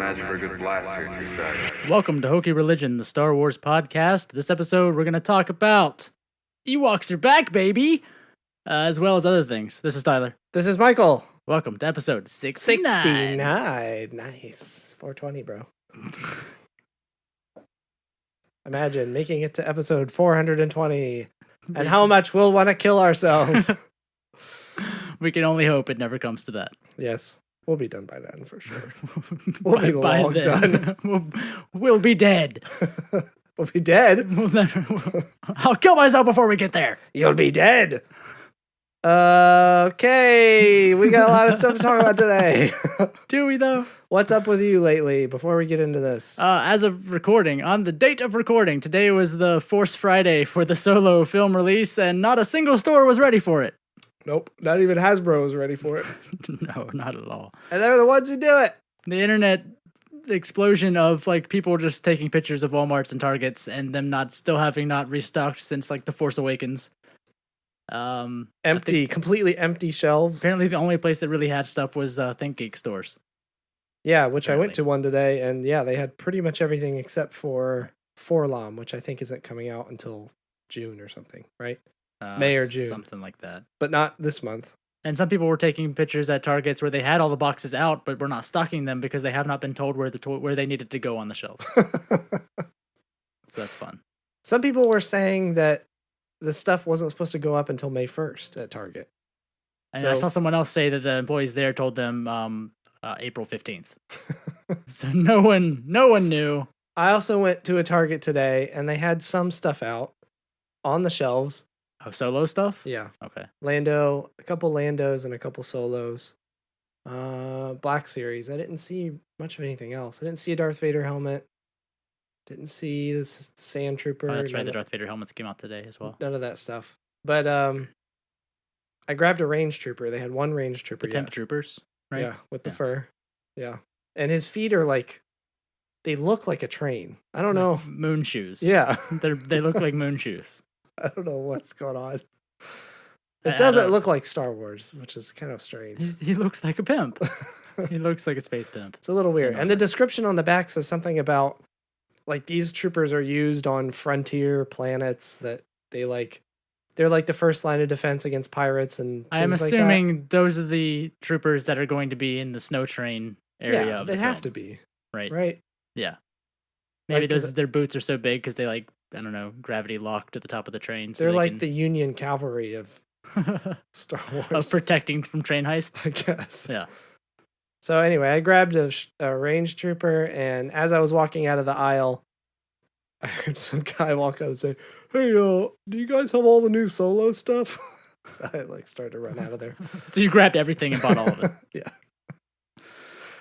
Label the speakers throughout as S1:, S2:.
S1: match for a good blaster at your side.
S2: Welcome to Hokey Religion, the Star Wars podcast. This episode, we're going to talk about Ewoks are back, baby, as well as other things. This is Tyler.
S3: This is Michael.
S2: Welcome to episode 69.
S3: 69. Nice. 420, bro. Imagine making it to episode 420 and how much we'll want to kill ourselves.
S2: We can only hope it never comes to that.
S3: Yes. We'll be done by then for sure. We'll be long done.
S2: We'll be dead.
S3: We'll be dead.
S2: I'll kill myself before we get there.
S3: You'll be dead. Okay. We got a lot of stuff to talk about today.
S2: Do we, though?
S3: What's up with you lately before we get into this?
S2: As of recording, on the date of recording, today was the Force Friday for the Solo film release, and not a single store was ready for it.
S3: Nope. Not even Hasbro was ready for it.
S2: No, not at all.
S3: And they're the ones who do it.
S2: The internet explosion of like people just taking pictures of Walmarts and Targets and them still having not restocked since like The Force Awakens.
S3: Completely empty shelves.
S2: Apparently the only place that really had stuff was ThinkGeek stores.
S3: Yeah, which apparently. I went to one today, and yeah, they had pretty much everything except for Forlom, which I think isn't coming out until June or something, right? May or June.
S2: Something like that.
S3: But not this month.
S2: And some people were taking pictures at Targets where they had all the boxes out, but were not stocking them because they have not been told where they needed to go on the shelves. So that's fun.
S3: Some people were saying that the stuff wasn't supposed to go up until May 1st at Target.
S2: And I saw someone else say that the employees there told them April 15th. So no one knew.
S3: I also went to a Target today, and they had some stuff out on the shelves.
S2: Oh, Solo stuff?
S3: Yeah.
S2: Okay.
S3: Lando, a couple Landos and a couple Solos. Black Series. I didn't see much of anything else. I didn't see a Darth Vader helmet. Didn't see this Sand Trooper.
S2: Oh, that's right. The Darth Vader helmets came out today as well.
S3: None of that stuff. But I grabbed a Range Trooper. They had one Range Trooper.
S2: The Pimp Troopers, right?
S3: Yeah, with the fur. Yeah. And his feet are like, they look like a train. I don't know.
S2: Moon shoes.
S3: Yeah.
S2: They look like moon shoes.
S3: I don't know what's going on. It doesn't look like Star Wars, which is kind of strange.
S2: He looks like a pimp. He looks like a space pimp.
S3: It's a little weird. And the description on the back says something about, like, these troopers are used on frontier planets that they're like the first line of defense against pirates and things
S2: I am assuming those are the troopers that are going to be in the snow train area.
S3: Yeah,
S2: of the
S3: they
S2: film.
S3: have to be.
S2: Right. Yeah. Maybe
S3: like
S2: their boots are so big because they like, I don't know, gravity lock to the top of the train. So
S3: they're like the Union cavalry of Star Wars.
S2: Of protecting from train heists.
S3: I guess.
S2: Yeah.
S3: So anyway, I grabbed a Range Trooper, and as I was walking out of the aisle, I heard some guy walk up and say, "Hey, do you guys have all the new Solo stuff?" So I started to run out of there.
S2: So you grabbed everything and bought all of it.
S3: Yeah.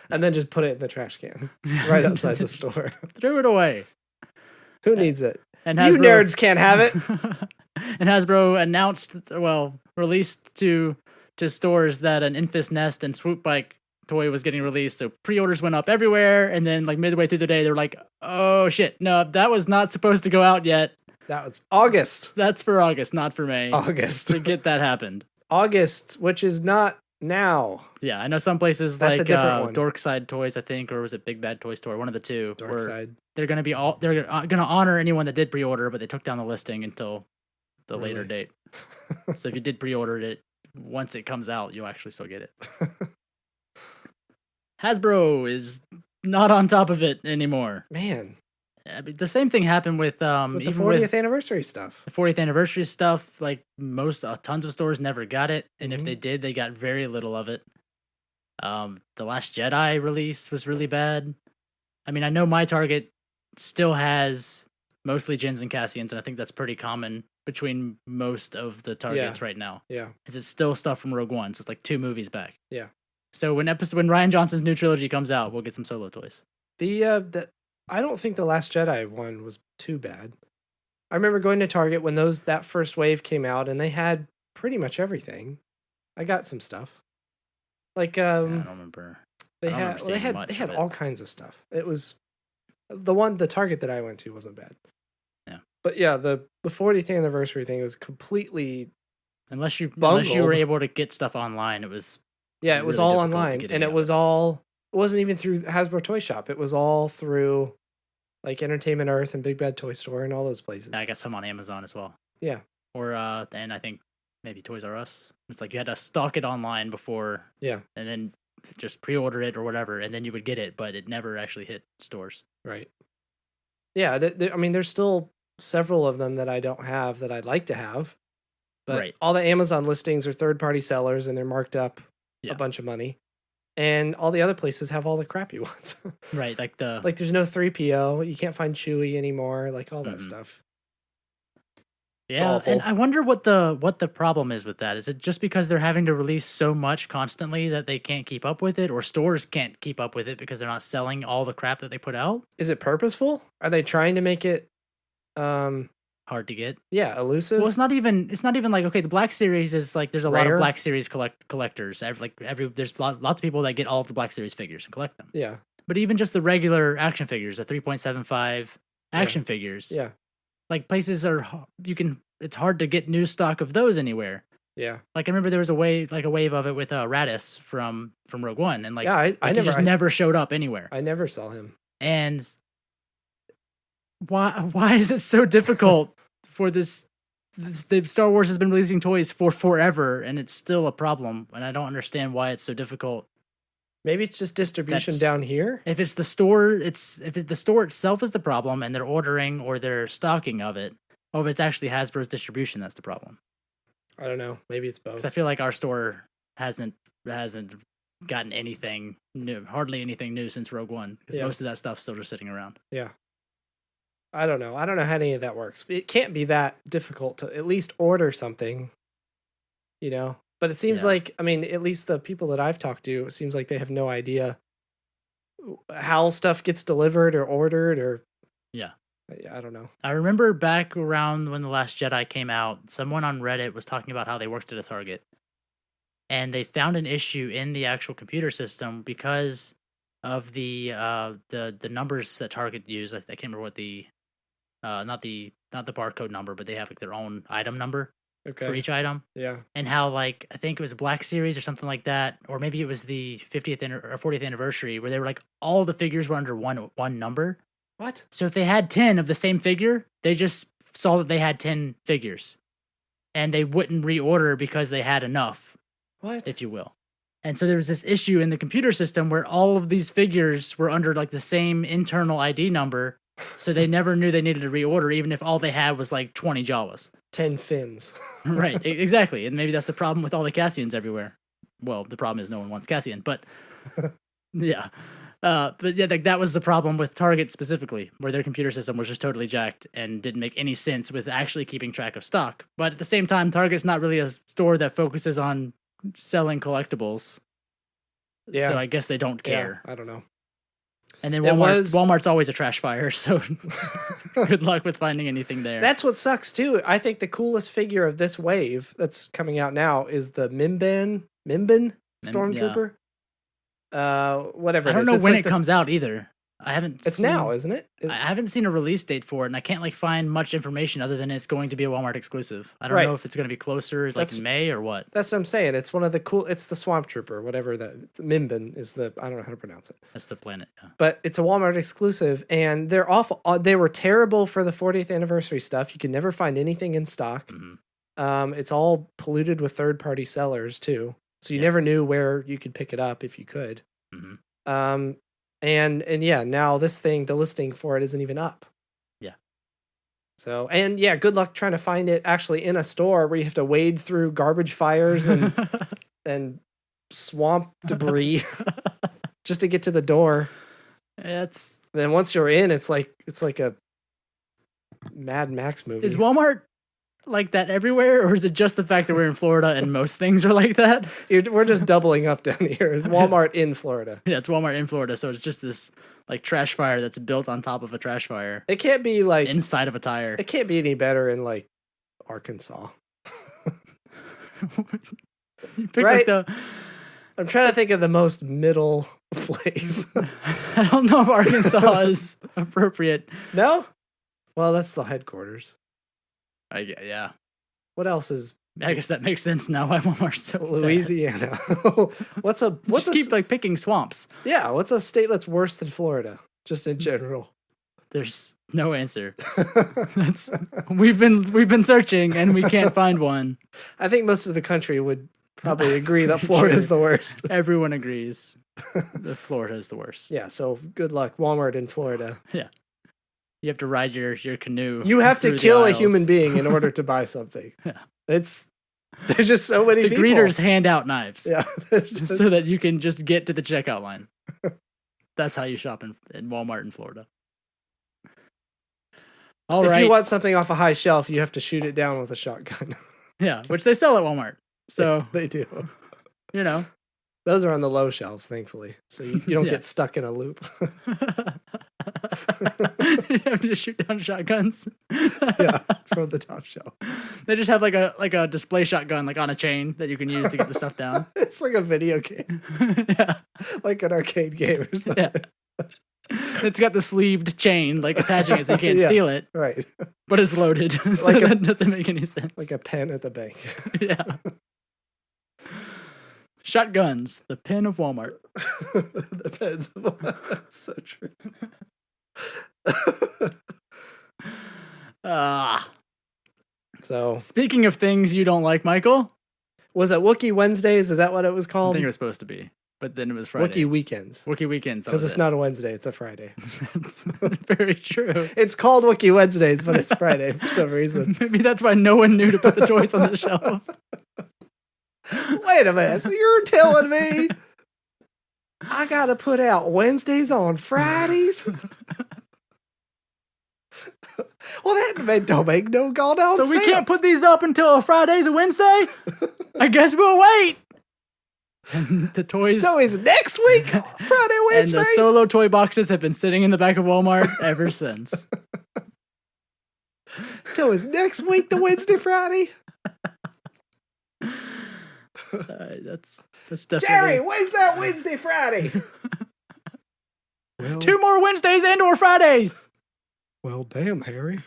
S3: And then just put it in the trash can right outside the store.
S2: Threw it away.
S3: Who needs it?
S2: And
S3: you nerds can't have it.
S2: And Hasbro released to stores that an Enfys Nest and Swoop Bike toy was getting released. So pre-orders went up everywhere. And then like midway through the day, they're like, oh shit, no, that was not supposed to go out yet.
S3: That was August.
S2: That's for August, not for May.
S3: August.
S2: Forget that happened.
S3: August, which is not now.
S2: Yeah, I know some places
S3: that's
S2: like
S3: a different one.
S2: Dorkside Toys, I think, or was it Big Bad Toy Store? One of the two.
S3: Dorkside.
S2: They're going to honor anyone that did pre-order, but they took down the listing until the later date. So if you did pre-order it, once it comes out, you'll actually still get it. Hasbro is not on top of it anymore.
S3: Man.
S2: I mean, the same thing happened with
S3: the 40th anniversary stuff.
S2: The 40th anniversary stuff, like tons of stores never got it, and if they did, they got very little of it. The Last Jedi release was really bad. I mean, I know my Target still has mostly Jins and Cassians, and I think that's pretty common between most of the Targets right now.
S3: Yeah.
S2: Is it's still stuff from Rogue One, so it's like 2 movies back.
S3: Yeah.
S2: So when Rian Johnson's new trilogy comes out, we'll get some Solo toys.
S3: I don't think the Last Jedi one was too bad. I remember going to Target when that first wave came out, and they had pretty much everything. I got some stuff. Like
S2: I don't remember.
S3: They had all kinds of stuff. It was the Target that I went to wasn't bad.
S2: Yeah.
S3: But yeah, the 40th anniversary thing was completely
S2: unless you were able to get stuff online, it was
S3: it was
S2: really
S3: all online, and it was all wasn't even through Hasbro Toy Shop. It was all through like Entertainment Earth and Big Bad Toy Store and all those places.
S2: I got some on Amazon as well.
S3: Yeah.
S2: Or and I think maybe Toys R Us. It's like you had to stock it online before.
S3: Yeah.
S2: And then just pre-order it or whatever, and then you would get it, but it never actually hit stores.
S3: Right. Yeah. I mean, there's still several of them that I don't have that I'd like to have. But
S2: Right.
S3: all the Amazon listings are third-party sellers, and they're marked up a bunch of money. And all the other places have all the crappy ones.
S2: Right, like
S3: there's no 3PO. You can't find Chewie anymore. Like all that stuff.
S2: Yeah, and I wonder what the problem is with that. Is it just because they're having to release so much constantly that they can't keep up with it, or stores can't keep up with it because they're not selling all the crap that they put out?
S3: Is it purposeful? Are they trying to make it
S2: hard to get?
S3: Yeah, elusive.
S2: Well, it's not even like, okay, the Black Series is like there's a lot of Black Series collectors. There's lots of people that get all of the Black Series figures and collect them.
S3: Yeah.
S2: But even just the regular action figures, the 3.75 action figures.
S3: Yeah.
S2: Like places it's hard to get new stock of those anywhere.
S3: Yeah.
S2: Like I remember there was a wave of it with Radis from Rogue One, and like
S3: I
S2: never showed up anywhere.
S3: I never saw him.
S2: And why is it so difficult for this the Star Wars has been releasing toys for forever and it's still a problem, and I don't understand why it's so difficult.
S3: Maybe it's just distribution down here.
S2: If it's the store, the store itself is the problem and they're ordering or they're stocking of it, or if it's actually Hasbro's distribution that's the problem.
S3: I don't know. Maybe it's both.
S2: Because I feel like our store hasn't gotten anything new, hardly anything new since Rogue One, because most of that stuff's still just sitting around.
S3: Yeah. I don't know how any of that works. It can't be that difficult to at least order something, you know? But it seems like, I mean, at least the people that I've talked to, it seems like they have no idea how stuff gets delivered or ordered or...
S2: Yeah.
S3: I don't know.
S2: I remember back around when The Last Jedi came out, someone on Reddit was talking about how they worked at a Target. And they found an issue in the actual computer system because of the numbers that Target use. I can't remember what the... not the barcode number, but they have like their own item number for each item.
S3: Yeah.
S2: And how like I think it was Black Series or something like that, or maybe it was the 50th or 40th anniversary, where they were like all the figures were under one number.
S3: What?
S2: So if they had 10 of the same figure, they just saw that they had 10 figures, and they wouldn't reorder because they had enough.
S3: What?
S2: If you will. And so there was this issue in the computer system where all of these figures were under like the same internal ID number. So they never knew they needed to reorder, even if all they had was like 20 Jawas.
S3: 10 fins.
S2: Right, exactly. And maybe that's the problem with all the Cassians everywhere. Well, the problem is no one wants Cassian, but yeah. But yeah, like, that was the problem with Target specifically, where their computer system was just totally jacked and didn't make any sense with actually keeping track of stock. But at the same time, Target's not really a store that focuses on selling collectibles.
S3: Yeah.
S2: So I guess they don't care.
S3: Yeah, I don't know.
S2: And then Walmart's always a trash fire, so good luck with finding anything there.
S3: That's what sucks too. I think the coolest figure of this wave that's coming out now is the Mimban Stormtrooper. Whatever.
S2: I don't know when it comes out either. I haven't.
S3: It's now, isn't it?
S2: I haven't seen a release date for it, and I can't like find much information other than it's going to be a Walmart exclusive. I don't know if it's going to be closer, like in May or what.
S3: That's what I'm saying. It's one of the cool. It's the Swamp Trooper, whatever that. Mimban is the. I don't know how to pronounce it.
S2: That's the planet. Yeah.
S3: But it's a Walmart exclusive, and they're awful. They were terrible for the 40th anniversary stuff. You could never find anything in stock. Mm-hmm. It's all polluted with third-party sellers too, so you never knew where you could pick it up if you could. Mm-hmm. And yeah, now this thing, the listing for it isn't even up.
S2: Yeah.
S3: So, and yeah, good luck trying to find it actually in a store where you have to wade through garbage fires and swamp debris just to get to the door. Then once you're in, it's like a Mad Max movie.
S2: Is Walmart like that everywhere, or is it just the fact that we're in Florida and most things are like that?
S3: We're just doubling up down here. It's Walmart in Florida.
S2: Yeah, it's Walmart in Florida, so it's just this like trash fire that's built on top of a trash fire.
S3: It can't be like
S2: inside of a tire.
S3: It can't be any better in like Arkansas. Right? I'm trying to think of the most middle place.
S2: I don't know if Arkansas is appropriate.
S3: No? Well, that's the headquarters.
S2: Yeah.
S3: What else is
S2: I guess that makes sense now why Walmart's so bad.
S3: Louisiana. what's
S2: Just keep like picking swamps.
S3: Yeah, what's a state that's worse than Florida? Just in general.
S2: There's no answer. We've been searching and we can't find one.
S3: I think most of the country would probably agree that Florida's the worst.
S2: Everyone agrees that Florida is the worst.
S3: Yeah, so good luck, Walmart in Florida.
S2: Yeah. You have to ride your canoe.
S3: You have to kill a human being in order to buy something.
S2: Yeah.
S3: There's just so many people.
S2: The greeters hand out knives.
S3: Yeah.
S2: So that you can just get to the checkout line. That's how you shop in Walmart in Florida. All right.
S3: If you want something off a high shelf, you have to shoot it down with a shotgun.
S2: Yeah, which they sell at Walmart. So
S3: they do.
S2: You know.
S3: Those are on the low shelves, thankfully. So you don't get stuck in a loop.
S2: You have to shoot down shotguns.
S3: Yeah, from the top shelf.
S2: They just have like a display shotgun like on a chain that you can use to get the stuff down.
S3: It's like a video game.
S2: Yeah.
S3: Like an arcade game or something.
S2: Yeah. It's got the sleeved chain like attaching it so you can't steal it.
S3: Right.
S2: But it's loaded. So like that doesn't make any sense.
S3: Like a pen at the bank.
S2: Yeah. Shotguns, the pen of Walmart.
S3: The pens of Walmart. That's so true. So
S2: speaking of things you don't like, Michael.
S3: Was it Wookiee Wednesdays? Is that what it was called?
S2: I think it was supposed to be. But then it was Friday.
S3: Wookiee Weekends.
S2: Wookiee Weekends.
S3: Because it's not a Wednesday, it's a Friday.
S2: That's very true.
S3: It's called Wookiee Wednesdays, but it's Friday for some reason.
S2: Maybe that's why no one knew to put the toys on the shelf.
S3: Wait a minute. So you're telling me I gotta put out Wednesdays on Fridays? Well, that don't make no goddamn sense.
S2: So we can't put these up until Friday's a Wednesday? I guess we'll wait. And the toys.
S3: So it's next week, Friday, Wednesdays.
S2: And the solo toy boxes have been sitting in the back of Walmart ever since.
S3: So is next week the Wednesday, Friday?
S2: That's definitely.
S3: Jerry, when's that Wednesday, Friday?
S2: Well, 2 more Wednesdays and/or Fridays.
S3: Well, damn, Harry.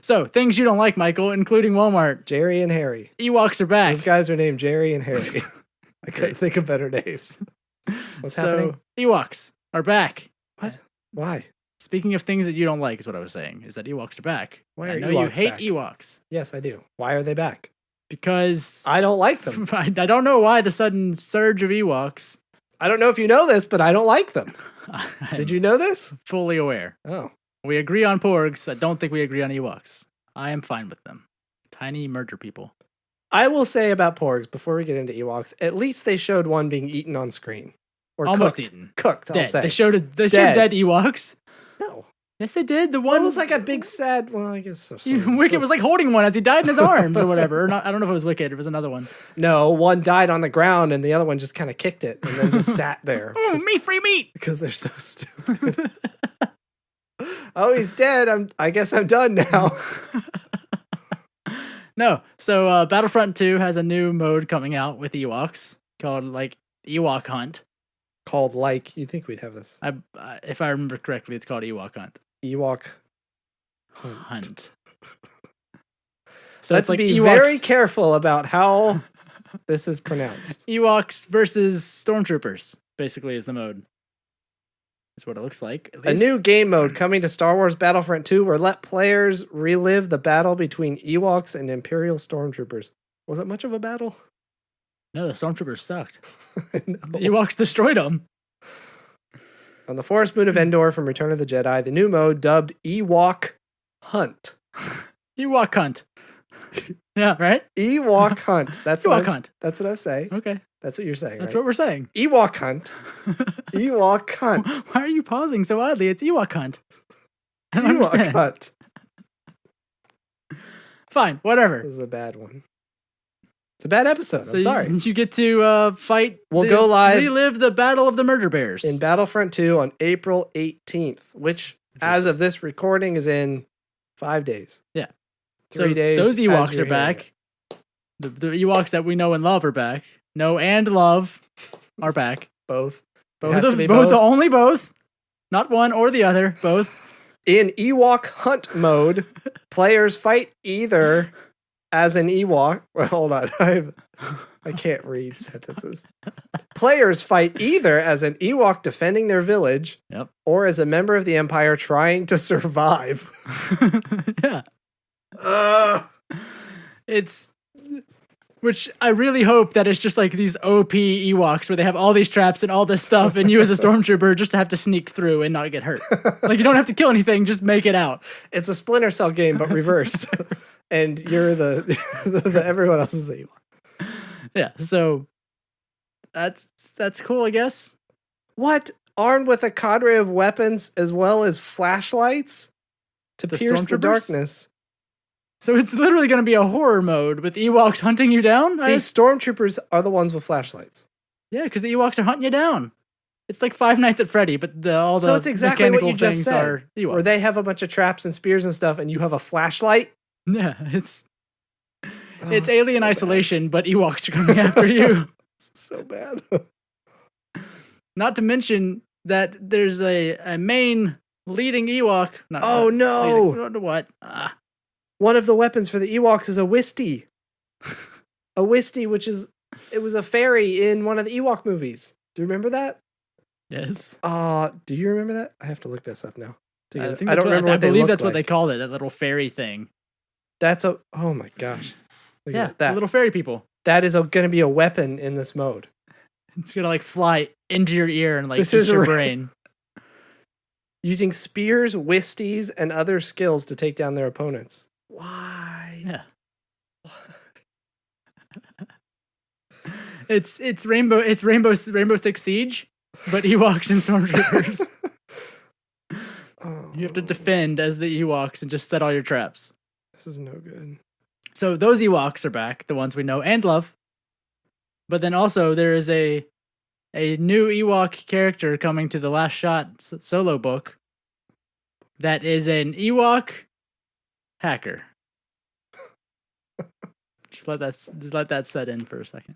S2: So things you don't like, Michael, including Walmart.
S3: Jerry and Harry.
S2: Ewoks are back.
S3: Those guys are named Jerry and Harry. I couldn't think of better names. What's happening?
S2: Ewoks are back.
S3: What? Why?
S2: Speaking of things that you don't like, is what I was saying. Is that Ewoks are back?
S3: Why are
S2: I know
S3: Ewoks
S2: you hate
S3: back?
S2: Ewoks.
S3: Yes, I do. Why are they back?
S2: Because
S3: I don't like them.
S2: I don't know why the sudden surge of Ewoks.
S3: I don't know if you know this, but I don't like them. Did you know this?
S2: Fully aware.
S3: Oh.
S2: We agree on porgs. I don't think we agree on Ewoks. I am fine with them. Tiny murder people.
S3: I will say about porgs, before we get into Ewoks, at least they showed one being eaten on screen. Or
S2: almost
S3: cooked.
S2: eaten.
S3: Cooked,
S2: dead.
S3: I'll say.
S2: They showed dead Ewoks.
S3: No.
S2: Yes, they did. The
S3: One
S2: one
S3: was like a big sad, well, I guess so.
S2: Wicket was like holding one as he died in his arms or whatever. Or not, I don't know if it was Wicket. It was another one.
S3: No, one died on the ground and the other one just kind of kicked it and then just sat there.
S2: Oh, meat, free meat!
S3: Because they're so stupid. Oh, he's dead. I guess I'm done now.
S2: No. So Battlefront 2 has a new mode coming out with Ewoks called like Ewok Hunt.
S3: Called like, you'd think we'd have this.
S2: If I remember correctly, it's called Ewok Hunt.
S3: Ewok
S2: Hunt. So
S3: let's
S2: like
S3: be
S2: Ewoks,
S3: very careful about how this is pronounced.
S2: Ewoks versus Stormtroopers, basically, is the mode. That's what it looks like.
S3: A new game mode coming to Star Wars Battlefront 2 will let players relive the battle between Ewoks and Imperial Stormtroopers. Was it much of a battle?
S2: No, the Stormtroopers sucked.
S3: I know.
S2: The Ewoks destroyed them.
S3: On the forest moon of Endor from Return of the Jedi, the new mode dubbed Ewok Hunt.
S2: Ewok Hunt. Yeah, right?
S3: Ewok Hunt. That's
S2: Ewok Hunt.
S3: That's what I say.
S2: Okay.
S3: That's what you're saying.
S2: That's
S3: right?
S2: what we're saying.
S3: Ewok Hunt. Ewok Hunt.
S2: Why are you pausing so oddly? It's Ewok Hunt. I don't
S3: Ewok
S2: understand.
S3: Hunt.
S2: Fine, whatever.
S3: This is a bad one. It's a bad episode.
S2: So
S3: I'm sorry.
S2: You get to fight.
S3: We'll go live.
S2: Relive the Battle of the Murder Bears.
S3: In Battlefront 2 on April 18th, which, as of this recording, is in 5 days.
S2: Yeah.
S3: 3 days.
S2: Those
S3: as
S2: Ewoks
S3: you're
S2: are back. The Ewoks that we know and love are back. Know and love are back.
S3: Both.
S2: Both, only both. Not one or the other. Both.
S3: In Ewok Hunt mode, players fight either as an Ewok. Well, hold on. I can't read sentences. Players fight either as an Ewok defending their village,
S2: Yep.
S3: or as a member of the Empire trying to survive.
S2: Yeah. It's, which I really hope that it's just like these OP Ewoks where they have all these traps and all this stuff, and you as a stormtrooper just have to sneak through and not get hurt. Like, you don't have to kill anything, just make it out.
S3: It's a Splinter Cell game, but reversed. And you're the everyone else is the Ewok.
S2: Yeah, so that's cool, I guess.
S3: What? Armed with a cadre of weapons as well as flashlights to
S2: The
S3: pierce the
S2: stormtroopers?
S3: darkness.
S2: So it's literally going to be a horror mode with Ewoks hunting you down?
S3: These stormtroopers are the ones with flashlights.
S2: Yeah, because the Ewoks are hunting you down. It's like Five Nights at Freddy, but all the
S3: So it's exactly what
S2: mechanical
S3: you just
S2: things
S3: said.
S2: are Ewoks.
S3: Where they have a bunch of traps and spears and stuff, and you have a flashlight.
S2: Yeah, it's
S3: Oh,
S2: Alien
S3: so
S2: Isolation, but Ewoks are coming after you.
S3: Bad. So bad.
S2: Not to mention that there's a main leading Ewok.
S3: Oh, no.
S2: Leading, what?
S3: One of the weapons for the Ewoks is a Wisty. A Wisty, it was a fairy in one of the Ewok movies. Do you remember that?
S2: Yes.
S3: Do you remember that? I have to look this up now.
S2: I
S3: I
S2: believe that's what they called it, that little fairy thing.
S3: Oh my gosh. Look
S2: Yeah,
S3: at that.
S2: the little fairy people.
S3: That is going to be a weapon in this mode.
S2: It's going to like fly into your ear and like
S3: This
S2: eat
S3: is
S2: your
S3: a-
S2: brain.
S3: Using spears, Wisties, and other skills to take down their opponents. Why?
S2: Yeah. It's Rainbow Six Siege, but Ewoks and Stormtroopers.
S3: Oh,
S2: You have to defend as the Ewoks and just set all your traps.
S3: This is no good.
S2: So those Ewoks are back, the ones we know and love. But then also there is a new Ewok character coming to the Last Shot solo book that is an Ewok hacker. Just let that set in for a second.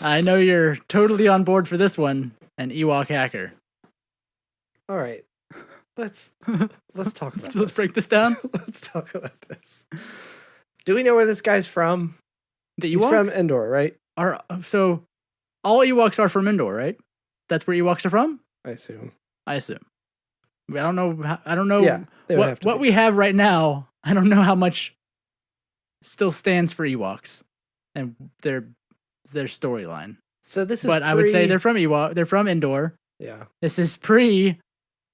S2: I know you're totally on board for this one, an Ewok hacker.
S3: All right. Let's talk about
S2: So let's
S3: this.
S2: break this down.
S3: Let's talk about this. Do we know where this guy's from?
S2: The
S3: He's
S2: Ewok
S3: from Endor, right?
S2: so all Ewoks are from Endor, right? That's where Ewoks are from?
S3: I assume.
S2: I assume. I don't know. I don't know
S3: Yeah, they would have to
S2: what
S3: be.
S2: we have right now. I don't know how much still stands for Ewoks and their storyline.
S3: So this is
S2: But I would say they're from Ewok. They're from Endor.
S3: yeah,
S2: This is pre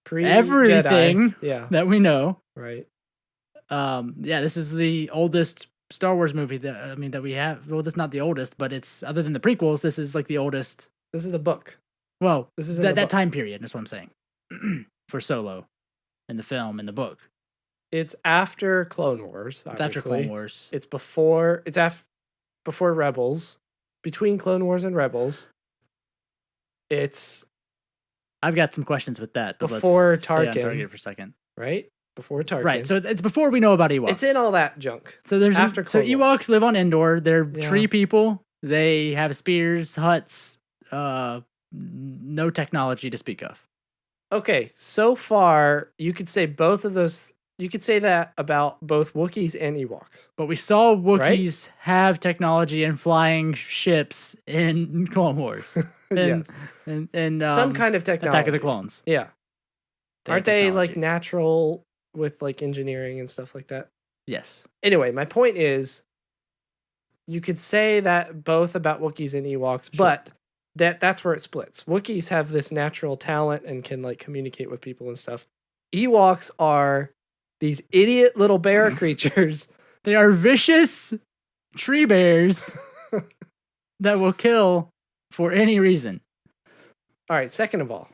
S3: Jedi.
S2: everything
S3: Yeah,
S2: that we know.
S3: right.
S2: Yeah, this is the oldest Star Wars movie that we have. Well, that's not the oldest, but it's other than the prequels. This is like the oldest.
S3: This is the book.
S2: Well,
S3: This is in the
S2: that
S3: book.
S2: time period. That's what I'm saying. For Solo, in the film, in the book.
S3: It's after Clone Wars.
S2: It's after Clone Wars.
S3: It's before. Before Rebels. Between Clone Wars and Rebels. It's
S2: I've got some questions with that. But
S3: Before
S2: let's stay on
S3: Tarkin.
S2: target for a second.
S3: right before Tarkin.
S2: Right. So it's before we know about Ewoks.
S3: it's in all that junk.
S2: So there's
S3: after
S2: so
S3: Clone Wars.
S2: Ewoks live on Endor. They're
S3: Yeah.
S2: tree people. They have spears, huts, no technology to speak of.
S3: Okay, so far you could say both of those. You could say that about both Wookiees and Ewoks.
S2: But we saw
S3: Right?
S2: Wookiees have technology and flying ships in Clone Wars. And, and
S3: Some kind of technology.
S2: Attack of the Clones.
S3: Yeah.
S2: They
S3: Aren't
S2: have
S3: they like
S2: technology.
S3: natural with like engineering and stuff like that?
S2: Yes.
S3: Anyway, my point is you could say that both about Wookiees and Ewoks,
S2: Sure.
S3: but that's where it splits. Wookiees have this natural talent and can like communicate with people and stuff. Ewoks are these idiot little bear creatures.
S2: They are vicious tree bears that will kill for any reason.
S3: All right, second of all,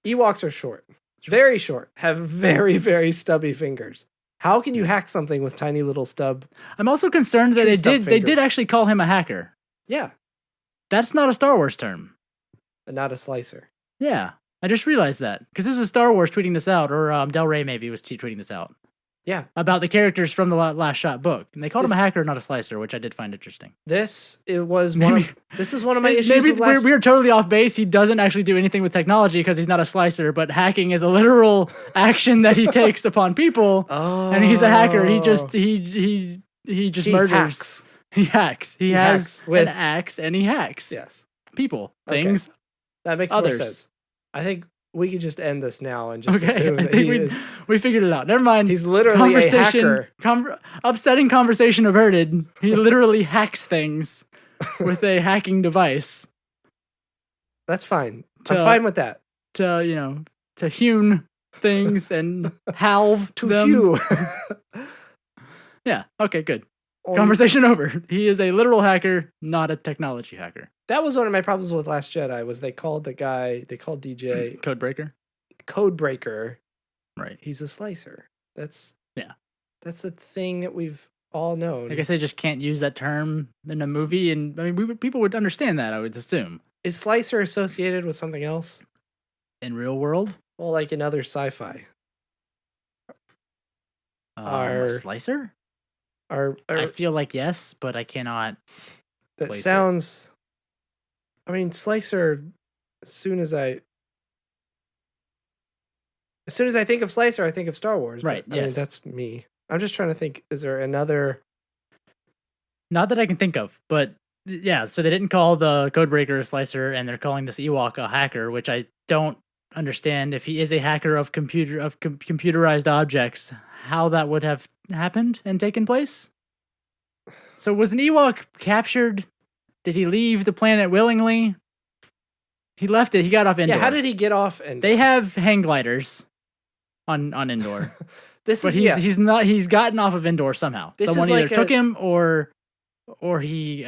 S3: Ewoks are short. Very short. Have very, very stubby fingers. How can you hack something with tiny little stub?
S2: I'm also concerned that
S3: Tree
S2: they
S3: stump
S2: did
S3: fingers.
S2: actually call him a hacker.
S3: Yeah,
S2: That's not a Star Wars term.
S3: not a slicer.
S2: Yeah. I just realized that because this was Star Wars tweeting this out, or Del Rey maybe was tweeting this out.
S3: Yeah.
S2: about the characters from the Last Shot book. And they called him a hacker, not a slicer, which I did find interesting.
S3: This was one of my issues
S2: Maybe
S3: with last...
S2: we're totally off base. He doesn't actually do anything with technology because he's not a slicer, but hacking is a literal action that he takes upon people.
S3: Oh.
S2: And he's a hacker. He just murders.
S3: Hacks.
S2: He hacks. He has
S3: hacks with
S2: an axe and he hacks.
S3: Yes.
S2: People,
S3: Okay.
S2: things.
S3: That makes
S2: Others.
S3: more sense. I think we could just end this now and just
S2: Okay,
S3: assume
S2: I
S3: that
S2: think we figured it out. Never mind.
S3: he's literally a hacker.
S2: Upsetting conversation averted. He literally hacks things with a hacking device
S3: That's fine.
S2: To-
S3: I'm fine with that.
S2: to hewn things and halve
S3: To
S2: them.
S3: Hugh.
S2: Yeah. Okay. Good. Conversation over. He is a literal hacker, not a technology hacker.
S3: That was one of my problems with Last Jedi was they called DJ
S2: Codebreaker.
S3: Codebreaker.
S2: Right.
S3: He's a slicer. That's a thing that we've all known.
S2: I guess they just can't use that term in a movie, and I mean, people would understand that. I would assume.
S3: Is slicer associated with something else?
S2: In real world,
S3: Well, like in other sci-fi. Our-
S2: slicer.
S3: Or
S2: I feel like yes, but I cannot.
S3: that
S2: place it.
S3: sounds. I mean, slicer. As soon as I think of slicer, I think of Star Wars.
S2: Right,
S3: But, I mean,
S2: yes.
S3: that's me. I'm just trying to think. Is there another?
S2: Not that I can think of, but yeah. So they didn't call the Codebreaker a slicer, and they're calling this Ewok a hacker, which I don't understand. If he is a hacker of computerized objects, how that would have happened and taken place. So was an Ewok captured? Did he leave the planet willingly? He left it. He got off Endor.
S3: Yeah. How did he get off? Endor?
S2: They have hang gliders on Endor.
S3: This
S2: But
S3: is
S2: he's not. He's gotten off of Endor somehow.
S3: This is
S2: Someone either
S3: like
S2: took him, or he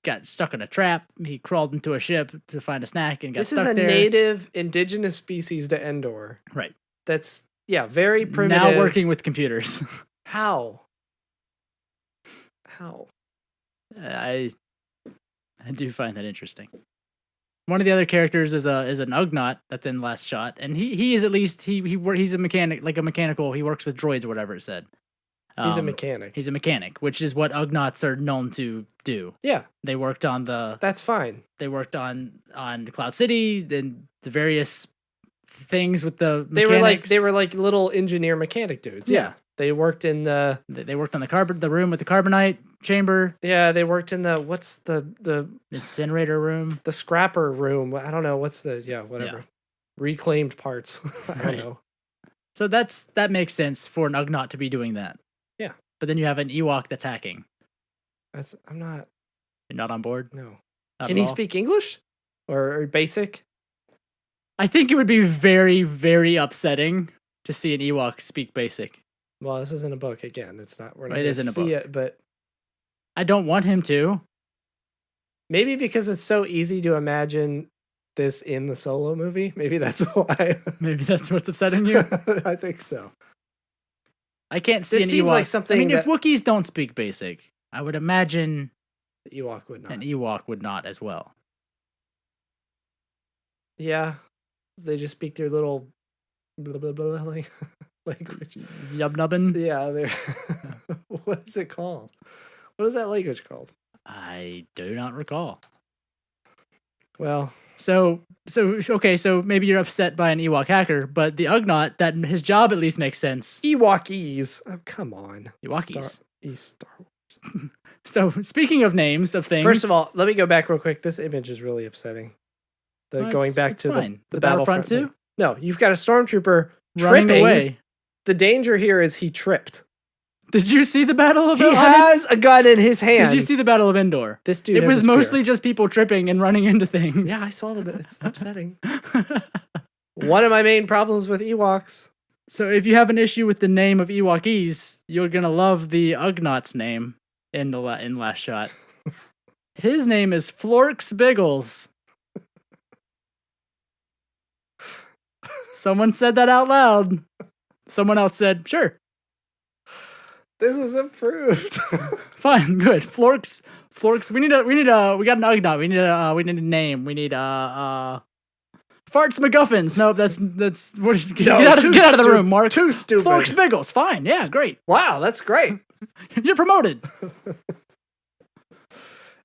S2: got stuck in a trap. He crawled into a ship to find a snack and got
S3: This is
S2: stuck
S3: a
S2: there.
S3: native indigenous species to Endor.
S2: Right.
S3: That's very primitive.
S2: Now working with computers.
S3: How?
S2: I do find that interesting. One of the other characters is an Ugnaught that's in Last Shot, and he is at least he's a mechanic, like a mechanical. He works with droids or whatever it said.
S3: He's a mechanic.
S2: He's a mechanic, which is what Ugnaughts are known to do.
S3: Yeah,
S2: They worked on
S3: that's fine.
S2: They worked on Cloud City, then the various things with the
S3: They
S2: mechanics.
S3: were like little engineer mechanic dudes.
S2: Yeah.
S3: They worked in the
S2: They worked on the room with the carbonite chamber,
S3: they worked in the what's the
S2: incinerator room.
S3: the scrapper room. I don't know what's the whatever.
S2: Yeah.
S3: Reclaimed parts. I don't
S2: Right.
S3: know.
S2: So that makes sense for an Ugnaught to be doing that.
S3: Yeah.
S2: But then you have an Ewok that's hacking.
S3: I'm not.
S2: You're not on board?
S3: No.
S2: Not
S3: Can
S2: at
S3: he
S2: all?
S3: speak English or basic?
S2: I think it would be very, very upsetting to see an Ewok speak basic.
S3: Well, this isn't a book again. It's not. We're not.
S2: It
S3: gonna
S2: isn't a
S3: see
S2: book.
S3: it, but
S2: I don't want him to.
S3: maybe because it's so easy to imagine this in the Solo movie. Maybe that's why.
S2: Maybe that's what's upsetting you.
S3: I think so.
S2: I can't see
S3: This
S2: an
S3: seems
S2: Ewok.
S3: like something
S2: if
S3: that-
S2: Wookiees don't speak basic, I would imagine
S3: The Ewok would not.
S2: an Ewok would not as well.
S3: Yeah, they just speak their little blah blah blah language.
S2: Yub nubbin.
S3: Yeah, they're. What is it called? What is that language called?
S2: I do not recall.
S3: Well,
S2: So okay, so maybe you're upset by an Ewok hacker, but the Ugnaught, that his job at least makes sense.
S3: Ewokese. Oh, come on.
S2: Ewokese.
S3: Star Wars.
S2: So speaking of names of things,
S3: First of all, let me go back real quick. This image is really upsetting.
S2: Well,
S3: Going back
S2: it's
S3: to
S2: fine.
S3: the
S2: Battlefront
S3: Battlefront
S2: 2
S3: No, you've got a stormtrooper
S2: running
S3: tripping.
S2: away.
S3: The danger here is he tripped.
S2: Did you see the Battle of
S3: He
S2: Endor?
S3: has a gun in his hand.
S2: Did you see the Battle of Endor?
S3: This dude
S2: It
S3: has
S2: was
S3: a spear.
S2: mostly just people tripping and running into things.
S3: Yeah, I saw the bit. It's upsetting. One of my main problems with Ewoks.
S2: So if you have an issue with the name of Ewokese, you're gonna love the Ugnaught's name in in Last Shot. His name is Florx Biggles. Someone said that out loud. Someone else said, "Sure,
S3: This was improved.
S2: fine, good." Florx. We got an Ugnaught. We need a name. We need Farts MacGuffins. Nope, that's what, get
S3: No,
S2: out of the room, Mark.
S3: Too stupid.
S2: Forks Biggles. Fine. Yeah, great.
S3: Wow, that's great.
S2: You're promoted.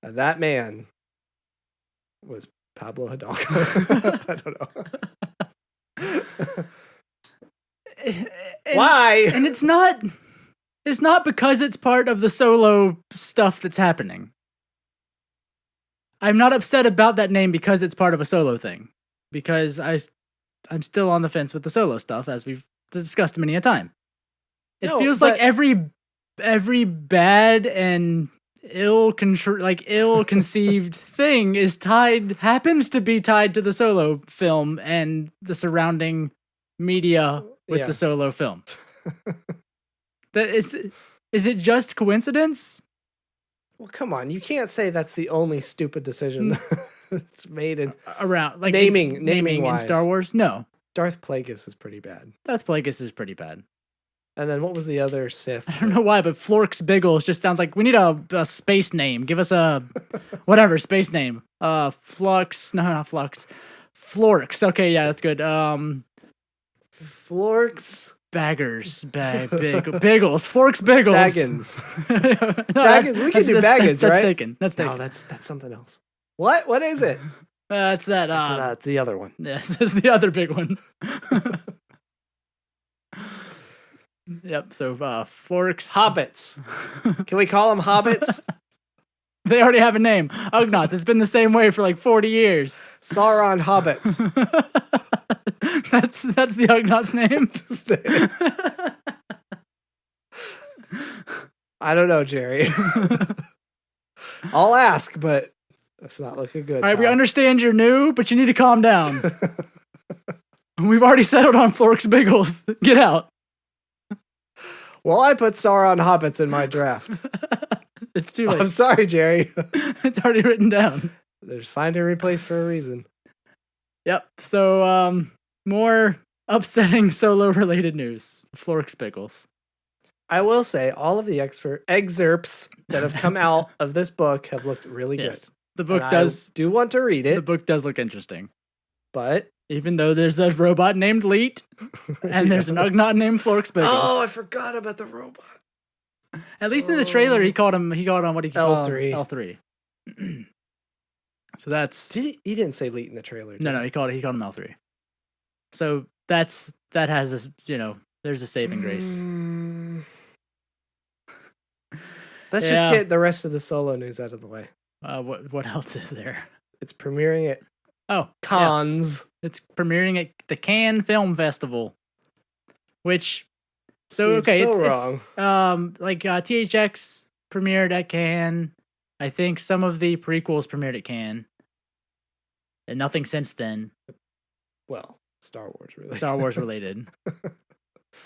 S3: And that man was Pablo Hidalgo. I don't know. Why?
S2: And it's not because it's part of the Solo stuff that's happening. I'm not upset about that name because it's part of a Solo thing. Because I'm still on the fence with the Solo stuff, as we've discussed many a time. It feels like every bad and ill-conceived thing happens to be tied to the Solo film and the surrounding media with the Solo film. Is it just coincidence?
S3: Well, come on. You can't say that's the only stupid decision that's made in
S2: around like
S3: naming
S2: in Star Wars. No,
S3: Darth Plagueis is pretty bad. And then what was the other Sith?
S2: I don't know why, but Florks Biggles just sounds like we need a space name. Give us a whatever space name. Flux. No, not Flux. Florks. Okay, yeah, that's good.
S3: Florks.
S2: Baggers. Biggles. Florks Biggles.
S3: Baggins.
S2: No,
S3: Baggins. We can do Baggins, right?
S2: That's taken. That's taken.
S3: No, that's something else. What? What is it?
S2: It's that.
S3: That's the other one.
S2: Yes, it's the other big one. Yep. So Florks.
S3: Hobbits. Can we call them hobbits?
S2: They already have a name. Ugnaughts. It's been the same way for like 40 years.
S3: Sauron hobbits.
S2: That's the Ugnaughts name.
S3: I don't know, Jerry. I'll ask, but that's not looking good.
S2: All right, we understand you're new, but you need to calm down. We've already settled on Florks Biggles. Get out.
S3: Well, I put Sauron hobbits in my draft.
S2: It's too late.
S3: I'm sorry, Jerry.
S2: It's already written down.
S3: There's find and replace for a reason.
S2: Yep. So, more upsetting Solo-related news. Florks Biggles.
S3: I will say, all of the excerpts that have come out of this book have looked really good.
S2: The book
S3: I do want to read it.
S2: The book does look interesting.
S3: But
S2: even though there's a robot named Leet, and there's an Ugnaught named Florks Biggles.
S3: Oh, I forgot about the robot.
S2: At least in the trailer, he called him what he called
S3: L3.
S2: L3. So that's
S3: He didn't say Leet in the trailer.
S2: no, he called him L3. So that has this, there's a saving grace.
S3: Let's just get the rest of the Solo news out of the way.
S2: What else is there?
S3: It's premiering at
S2: Cannes. Yeah. It's premiering at the Cannes Film Festival, which it's
S3: wrong.
S2: THX premiered at Cannes. I think some of the prequels premiered at Cannes, and nothing since then.
S3: Well, Star Wars related.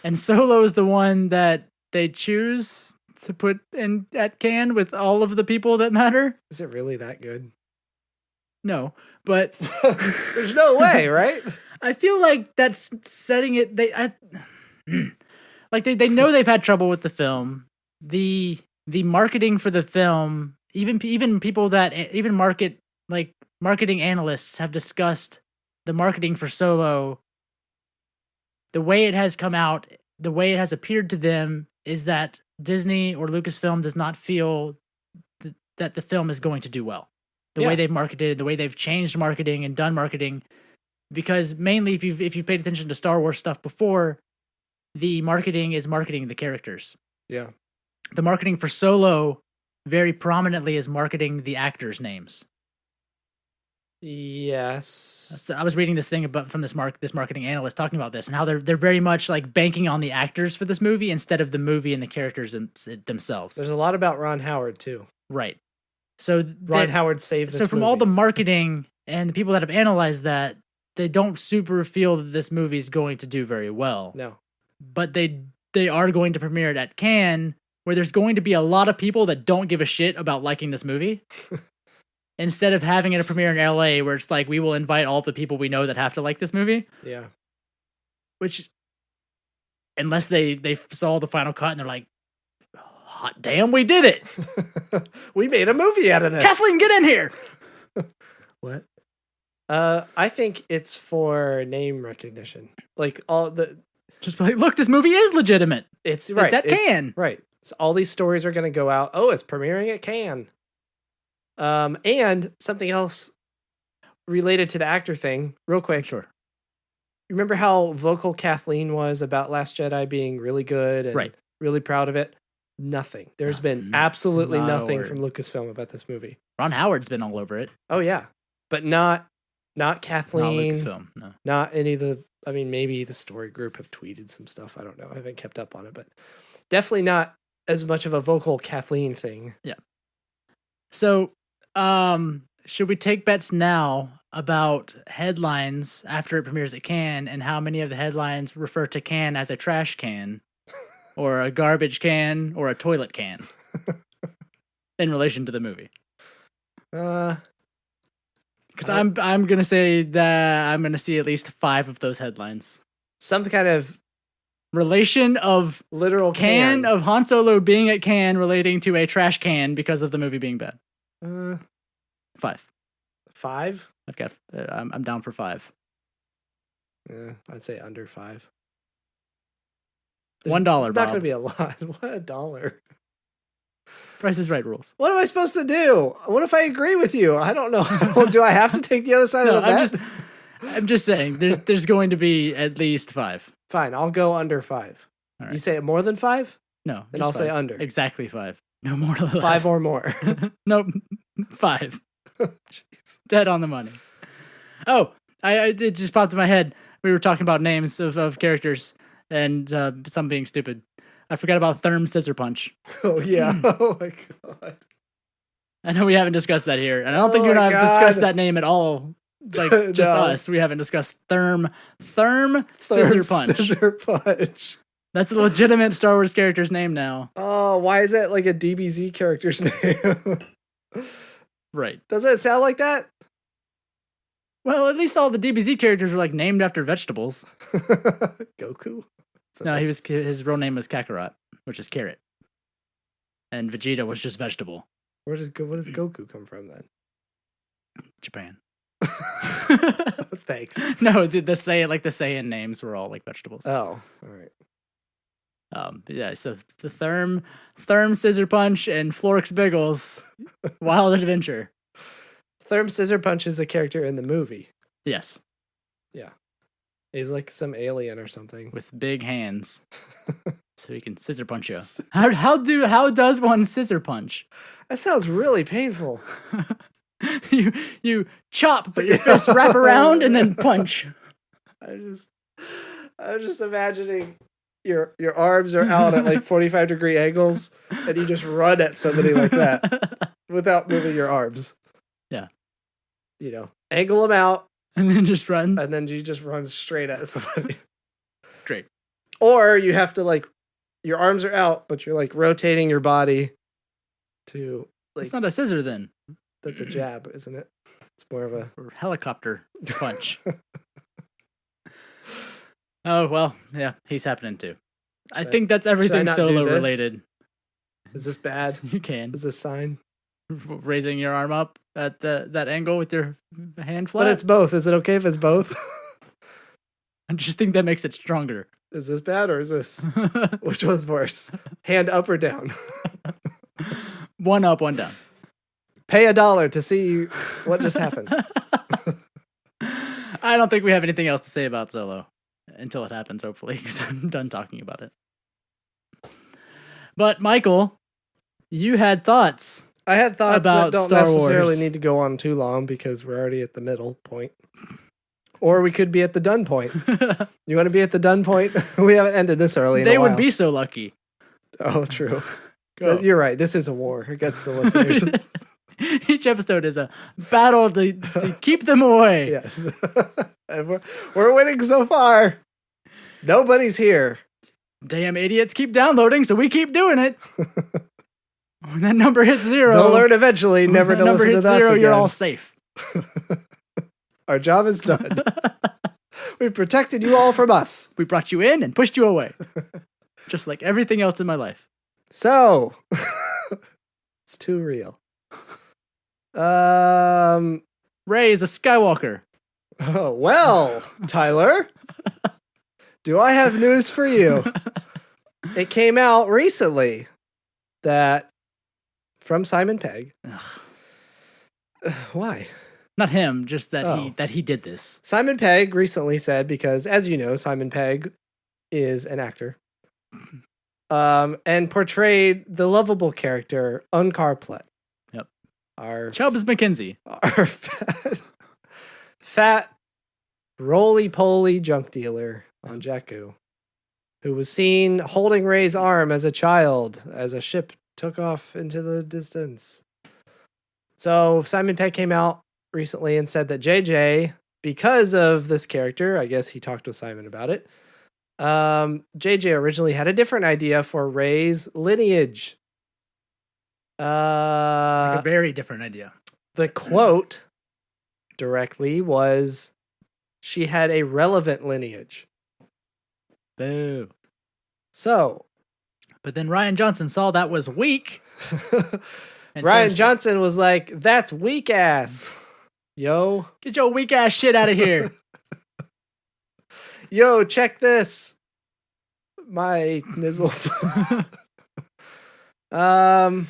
S2: And Solo is the one that they choose to put in at Cannes with all of the people that matter.
S3: Is it really that good?
S2: No, but
S3: there's no way, right?
S2: I feel like that's setting it. They know they've had trouble with the film. The marketing for the film, even people that even marketing analysts have discussed the marketing for Solo. The way it has come out, the way it has appeared to them, is that Disney or Lucasfilm does not feel that the film is going to do well. The way they've marketed, the way they've changed marketing and done marketing, because mainly if you've paid attention to Star Wars stuff before, the marketing is marketing the characters.
S3: Yeah.
S2: The marketing for Solo very prominently is marketing the actors' names.
S3: Yes.
S2: So I was reading this thing from this marketing analyst talking about this and how they're very much like banking on the actors for this movie instead of the movie and the characters themselves.
S3: There's a lot about Ron Howard too.
S2: Right. So
S3: Ron Howard saved this
S2: So from
S3: movie.
S2: all the marketing and the people that have analyzed that, they don't super feel that this movie is going to do very well.
S3: No.
S2: But they are going to premiere it at Cannes, where there's going to be a lot of people that don't give a shit about liking this movie. Instead of having it premiere in LA, where it's like, we will invite all the people we know that have to like this movie.
S3: Yeah.
S2: Which, unless they saw the final cut and they're like, hot damn, we did it.
S3: We made a movie out of this.
S2: Kathleen, get in here.
S3: What? I think it's for name recognition. Like all the
S2: Just like, look, this movie is legitimate.
S3: it's right.
S2: at Cannes.
S3: Right. So all these stories are going to go out. Oh, it's premiering at Cannes. And something else related to the actor thing, real quick.
S2: Sure.
S3: Remember how vocal Kathleen was about Last Jedi being really good and
S2: Right.
S3: really proud of it? Nothing. There's been absolutely
S2: not a
S3: nothing
S2: word.
S3: from Lucasfilm about this movie.
S2: Ron Howard's been all over it.
S3: Oh yeah, but not
S2: Not
S3: Kathleen.
S2: Lucasfilm. No.
S3: Not any of the. I mean, maybe the story group have tweeted some stuff. I don't know. I haven't kept up on it, but definitely not as much of a vocal Kathleen thing.
S2: Yeah. So, should we take bets now about headlines after it premieres at Cannes, and how many of the headlines refer to Cannes as a trash can, or a garbage can, or a toilet can, in relation to the movie? Because I'm gonna say that I'm gonna see at least 5 of those headlines.
S3: Some kind of
S2: Relation of
S3: literal
S2: Cannes of Han Solo being at Cannes relating to a trash can because of the movie being bad. 5.
S3: 5.
S2: I've got. I'm down for 5.
S3: Yeah, I'd say under 5.
S2: $1,
S3: Not
S2: Bob.
S3: going to be a lot. What, $1?
S2: Price is Right rules.
S3: What am I supposed to do? What if I agree with you? I don't know. Do I have to take the other side of the bet?
S2: I'm just saying. There's going to be at least 5.
S3: Fine, I'll go under 5.
S2: All right.
S3: You say more than 5?
S2: No,
S3: Then
S2: just
S3: I'll say
S2: 5.
S3: under.
S2: Exactly 5. No more or less.
S3: 5 or more.
S2: Nope. 5.
S3: Jeez.
S2: Dead on the money. Oh, it just popped in my head. We were talking about names of characters and some being stupid. I forgot about Therm Scissor Punch.
S3: Oh, yeah. Oh, my God.
S2: I know we haven't discussed that here, and I don't think you and I have discussed that name at all. Like, just
S3: No.
S2: us. We haven't discussed Therm Scissor Punch.
S3: Scissor Punch.
S2: That's a legitimate Star Wars character's name now.
S3: Oh, why is that like a DBZ character's name?
S2: Right.
S3: Doesn't it sound like that?
S2: Well, at least all the DBZ characters were like named after vegetables.
S3: Goku?
S2: No, his real name was Kakarot, which is carrot. And Vegeta was just vegetable.
S3: What does Goku come from then?
S2: Japan.
S3: Thanks.
S2: No, the Saiyan names were all like vegetables.
S3: Oh, all right.
S2: But yeah, so the Therm Scissor Punch and Florix Biggles Wild Adventure.
S3: Therm Scissor Punch is a character in the movie.
S2: Yes,
S3: He's like some alien or something.
S2: with big hands, so he can scissor punch you. How does one scissor punch?
S3: That sounds really painful.
S2: you chop, but your fists wrap around and then punch.
S3: I'm just imagining your arms are out at like 45-degree angles, and you just run at somebody like that without moving your arms.
S2: Yeah.
S3: You know, angle them out,
S2: And then just run.
S3: and then you just run straight at somebody.
S2: Great.
S3: Or you have to like, your arms are out, but you're like rotating your body to like.
S2: It's not a scissor then.
S3: That's a jab, isn't it? It's more of a
S2: Or helicopter punch. Oh, well, yeah, he's happening too. I think that's everything
S3: not do
S2: Solo
S3: this?
S2: related.
S3: Is this bad?
S2: You can.
S3: Is this a sign?
S2: Raising your arm up at that angle with your hand flat.
S3: But it's both. Is it okay if it's both?
S2: I just think that makes it stronger.
S3: Is this bad or is this? Which one's worse? Hand up or down?
S2: One up, one down.
S3: Pay $1 to see what just happened.
S2: I don't think we have anything else to say about Solo until it happens, hopefully, because I'm done talking about it. But Michael, you had thoughts.
S3: I had thoughts
S2: About
S3: that don't
S2: Star
S3: necessarily
S2: Wars.
S3: need to go on too long because we're already at the middle point. Or we could be at the done point. You want to be at the done point? We haven't ended this early in a
S2: They would
S3: while.
S2: be so lucky.
S3: Oh, true.
S2: Go.
S3: You're right. This is a war against the listeners.
S2: Each episode is a battle to keep them away.
S3: Yes. And we're winning so far. Nobody's here.
S2: Damn idiots keep downloading, so we keep doing it. When that number hits 0,
S3: They'll learn eventually never
S2: when
S3: to
S2: that number
S3: listen to
S2: hits
S3: us
S2: 0,
S3: again.
S2: you're all safe.
S3: Our job is done. We've protected you all from us.
S2: We brought you in and pushed you away. Just like everything else in my life.
S3: So, it's too real.
S2: Rey is a Skywalker.
S3: Oh, well, Tyler, do I have news for you? It came out recently that from Simon Pegg. Why?
S2: Not him, just that
S3: Oh.
S2: he did this.
S3: Simon Pegg recently said, because as you know, Simon Pegg is an actor, and portrayed the lovable character Uncarplet.
S2: Yep.
S3: Our
S2: Chubbs McKenzie.
S3: Our fat roly-poly junk dealer on Jakku, who was seen holding Rey's arm as a child as a ship took off into the distance. So Simon Pegg came out recently and said that JJ, because of this character, I guess he talked with Simon about it, JJ originally had a different idea for Rey's lineage.
S2: Like a very different idea.
S3: The quote directly was, she had a relevant lineage.
S2: Boo.
S3: So,
S2: but then Ryan Johnson saw that was weak.
S3: Ryan Johnson was like, that's weak ass. Yo.
S2: Get your weak ass shit out of here.
S3: Yo, check this. My nizzles.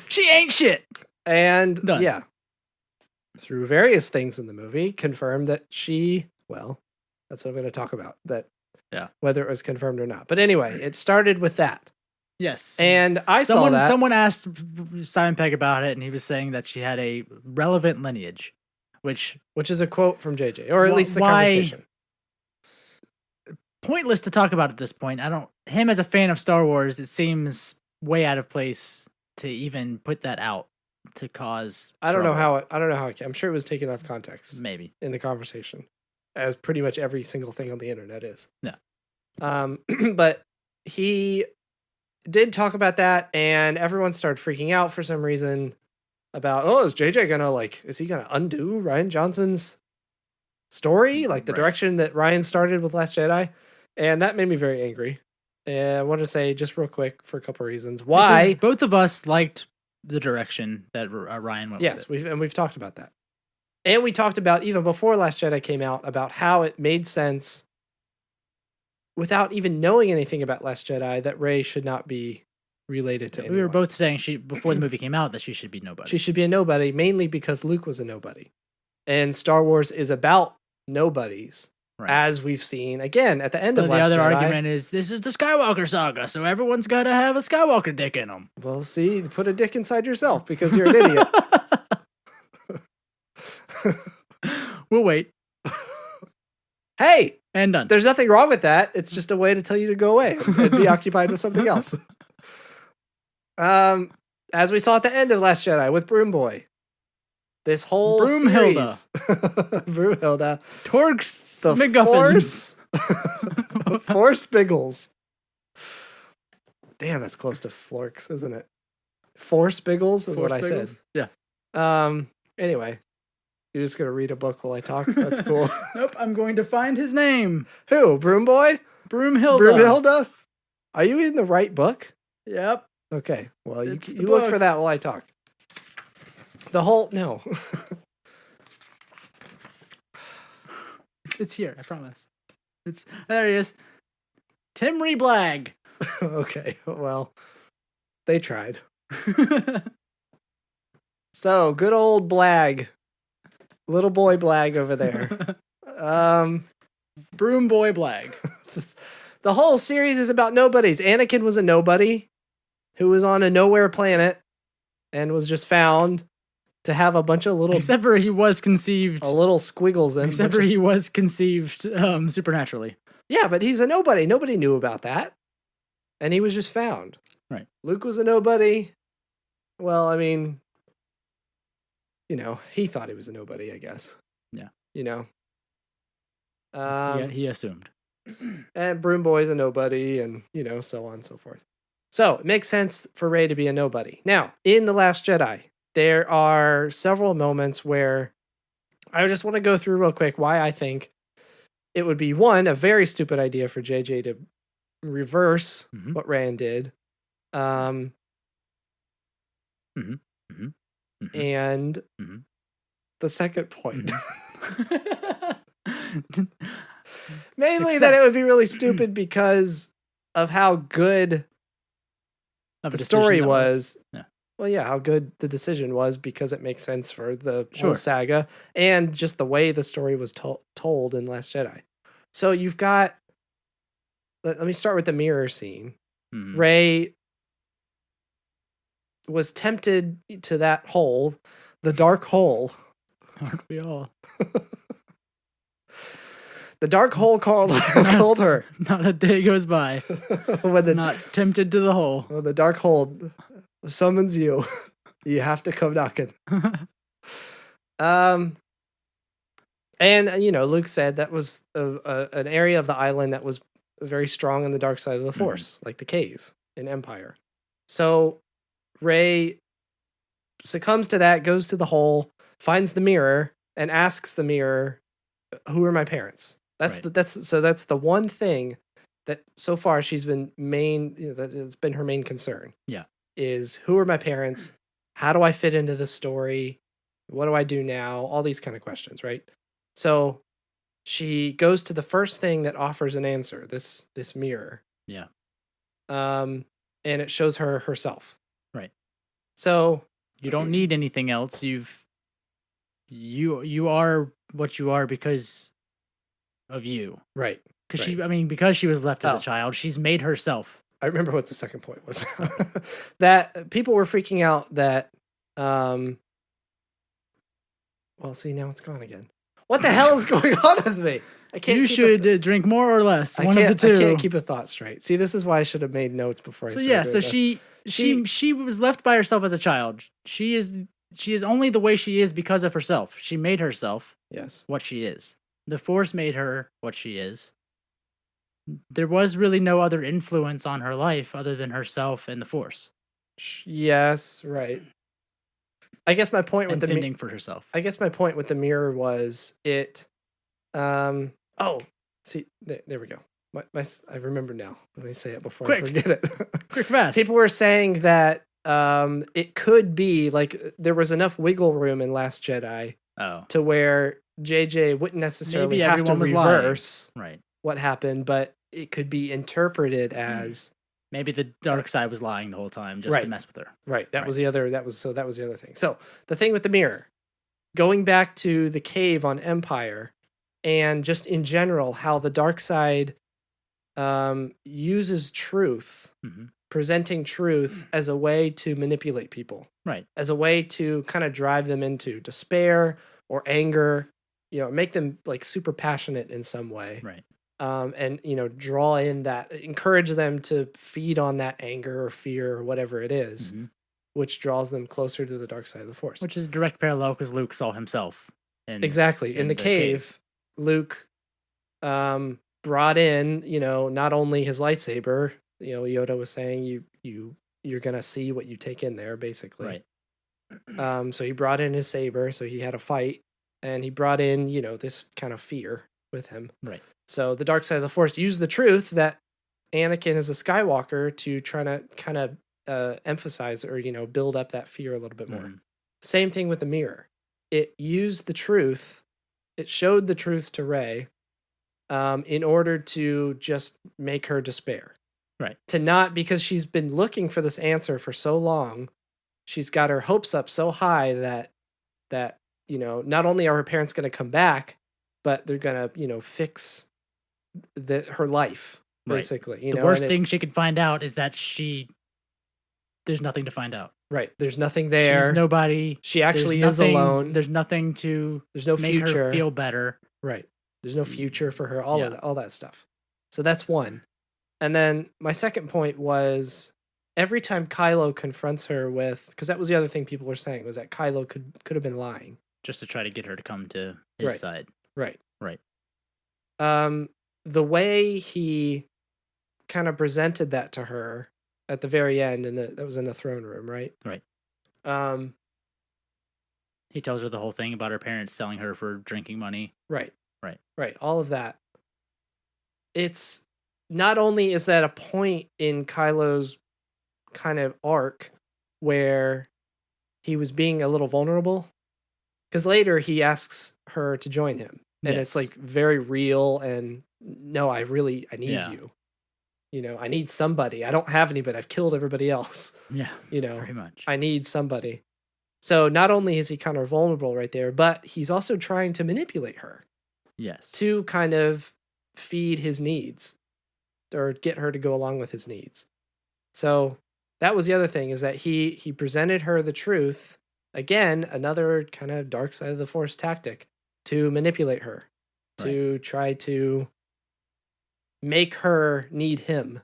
S2: She ain't shit.
S3: And
S2: Done.
S3: yeah, through various things in the movie, confirmed that she, well, that's what I'm going to talk about. That,
S2: yeah,
S3: whether it was confirmed or not. But anyway, it started with that.
S2: Yes.
S3: And I saw that.
S2: Someone asked Simon Pegg about it, and he was saying that she had a relevant lineage, which
S3: is a quote from JJ, or at least the conversation.
S2: Pointless to talk about at this point. Him as a fan of Star Wars, it seems way out of place to even put that out to cause
S3: I don't know
S2: trouble.
S3: how I'm sure it was taken out of context.
S2: Maybe
S3: in the conversation, as pretty much every single thing on the internet is.
S2: Yeah.
S3: But he did talk about that, and everyone started freaking out for some reason about, oh, is JJ gonna is he gonna undo Ryan Johnson's story, like the direction that Ryan started with Last Jedi? And that made me very angry. And I want to say just real quick for a couple of reasons why.
S2: Because both of us liked the direction that Ryan went.
S3: Yes,
S2: with it.
S3: we've talked about that, and we talked about even before Last Jedi came out about how it made sense, without even knowing anything about Last Jedi, that Rey should not be related to anyone.
S2: We were both saying before the movie came out that she should be nobody.
S3: She should be a nobody, mainly because Luke was a nobody, and Star Wars is about nobodies. Right. As we've seen again at the end of Last Jedi.
S2: The other argument is this is the Skywalker saga, so everyone's got to have a Skywalker dick in them.
S3: Well, see, put a dick inside yourself because you're an idiot.
S2: We'll wait.
S3: Hey,
S2: and done.
S3: There's nothing wrong with that. It's just a way to tell you to go away and be occupied with something else. As we saw at the end of Last Jedi with Broom Boy. This whole
S2: Broomhilda.
S3: Broomhilda.
S2: Torx
S3: The
S2: McGuffins.
S3: The Force Biggles. Damn, that's close to Florks, isn't it? Force Biggles is what I said.
S2: Yeah.
S3: Anyway, you're just gonna read a book while I talk. That's cool.
S2: Nope, I'm going to find his name.
S3: Who? Broom Boy?
S2: Broomhilda.
S3: Broomhilda? Are you in the right book?
S2: Yep.
S3: Okay. Well, you look for that while I talk. No.
S2: It's here, I promise. There he is. Timry Blag.
S3: Okay, well, they tried. So, good old Blag. Little boy Blag over there.
S2: Broom Boy Blag.
S3: The whole series is about nobodies. Anakin was a nobody who was on a nowhere planet and was just found to have a bunch of little...
S2: Except for he was conceived...
S3: A little squiggles in.
S2: Except for he was conceived supernaturally.
S3: Yeah, but he's a nobody. Nobody knew about that. And he was just found.
S2: Right.
S3: Luke was a nobody. Well, I mean... he thought he was a nobody, I guess.
S2: Yeah. He assumed.
S3: And Broom Boy's a nobody, and, so on and so forth. So, it makes sense for Rey to be a nobody. Now, in The Last Jedi, there are several moments where I just want to go through real quick why I think it would be, one, a very stupid idea for JJ to reverse what Ryan did. And the second point Mainly that it would
S2: Success.
S3: be really stupid because of how good
S2: Of a
S3: the
S2: decision
S3: story
S2: that
S3: was.
S2: Yeah.
S3: Well, yeah, how good the decision was because it makes sense for the
S2: Sure.
S3: whole saga and just the way the story was told in Last Jedi. So you've got. Let me start with the mirror scene.
S2: Mhm.
S3: Rey was tempted to that hole, the dark hole.
S2: Aren't we all?
S3: The dark hole called her.
S2: Not a day goes by.
S3: when the
S2: Not tempted to the hole.
S3: when the dark hole summons you, you have to come knocking. And Luke said that was an area of the island that was very strong on the dark side of the Force, like the cave in Empire. So Rey succumbs to that, goes to the hole, finds the mirror, and asks the mirror, "Who are my parents?" That's the one thing that so far she's been that it's been her main concern.
S2: Yeah.
S3: Is who are my parents? How do I fit into the story? What do I do now? All these kind of questions, right? So she goes to the first thing that offers an answer, this mirror.
S2: Yeah.
S3: And it shows her herself.
S2: Right.
S3: So
S2: you don't need anything else. You are what you are because of you.
S3: Right.
S2: Because because she was left as
S3: Oh.
S2: a child, she's made herself.
S3: I remember what the second point was. That people were freaking out that well, see, now it's gone again. What the hell is going on with me? I can't.
S2: You should drink more or less. One of the two.
S3: I can't keep a thought straight. See, this is why I should have made notes before I
S2: So
S3: started
S2: yeah,
S3: doing
S2: so
S3: this.
S2: she was left by herself as a child. She is only the way she is because of herself. She made herself
S3: Yes.
S2: what she is. The Force made her what she is. There was really no other influence on her life other than herself and the Force.
S3: Yes, right. I guess my point with
S2: And fending for herself.
S3: I guess my point with the mirror was it. See, there we go. I remember now. Let me say it before I forget it.
S2: Quick, fast.
S3: People were saying that it could be like there was enough wiggle room in Last Jedi to where JJ wouldn't necessarily
S2: Maybe
S3: have to
S2: everyone was
S3: reverse
S2: lying. Right.
S3: what happened, but it could be interpreted as
S2: maybe the dark side was lying the whole time just to mess with her.
S3: Right. That was the other thing. So the thing with the mirror, going back to the cave on Empire, and just in general, how the dark side uses truth, presenting truth as a way to manipulate people.
S2: Right.
S3: As a way to kind of drive them into despair or anger, make them like super passionate in some way.
S2: Right.
S3: And draw in that, encourage them to feed on that anger or fear or whatever it is, which draws them closer to the dark side of the Force.
S2: Which is a direct parallel because Luke saw himself. In
S3: the cave, Luke brought in, not only his lightsaber. Yoda was saying you're gonna see what you take in there, basically. Right. So he brought in his saber, so he had a fight, and he brought in, this kind of fear with him.
S2: Right.
S3: So the dark side of the Force used the truth that Anakin is a Skywalker to try to kind of emphasize or, build up that fear a little bit more. Same thing with the mirror. It used the truth. It showed the truth to Rey in order to just make her despair.
S2: Right.
S3: To not, because she's been looking for this answer for so long, she's got her hopes up so high that not only are her parents going to come back, but they're going to, fix her life, basically.
S2: The worst thing she could find out is that there's nothing to find out.
S3: Right. There's nothing there.
S2: She's nobody.
S3: She actually is alone.
S2: There's nothing to
S3: there's no
S2: make
S3: future.
S2: her feel better.
S3: Right. There's no future for her. All that stuff. So that's one. And then my second point was every time Kylo confronts her with, because that was the other thing people were saying, was that Kylo could have been lying.
S2: Just to try to get her to come to his side.
S3: Right.
S2: Right.
S3: The way he kind of presented that to her at the very end, and that was in the throne room, right?
S2: Right. He tells her the whole thing about her parents selling her for drinking money.
S3: Right.
S2: Right.
S3: Right. All of that. It's not only is that a point in Kylo's kind of arc where he was being a little vulnerable, because later he asks her to join him. and it's
S2: Yes.
S3: like very real. And no, I need
S2: Yeah.
S3: you. You know, I need somebody. I don't have any, but I've killed everybody else.
S2: Yeah,
S3: You know,
S2: very much.
S3: I need somebody. So not only is he kind of vulnerable right there, but he's also trying to manipulate her
S2: Yes.
S3: to kind of feed his needs or get her to go along with his needs. So that was the other thing, is that he presented her the truth. Again, another kind of dark side of the Force tactic to manipulate her, to try to make her need him.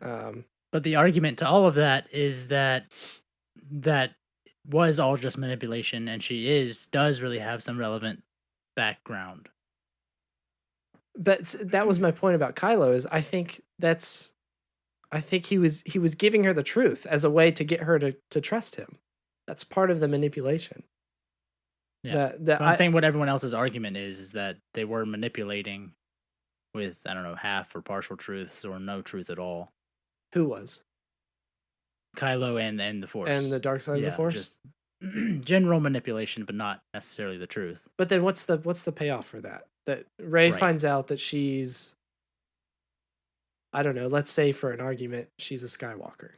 S2: But the argument to all of that is that was all just manipulation, and she does really have some relevant background.
S3: But that was my point about Kylo, is I think he was giving her the truth as a way to get her to trust him. That's part of the manipulation.
S2: Yeah. But I'm saying what everyone else's argument is that they were manipulating with, I don't know, half or partial truths or no truth at all.
S3: Who was?
S2: Kylo and the Force.
S3: And the dark side of the Force?
S2: Just general manipulation, but not necessarily the truth.
S3: But then what's the payoff for that? That Rey finds out that she's, I don't know, let's say for an argument, she's a Skywalker,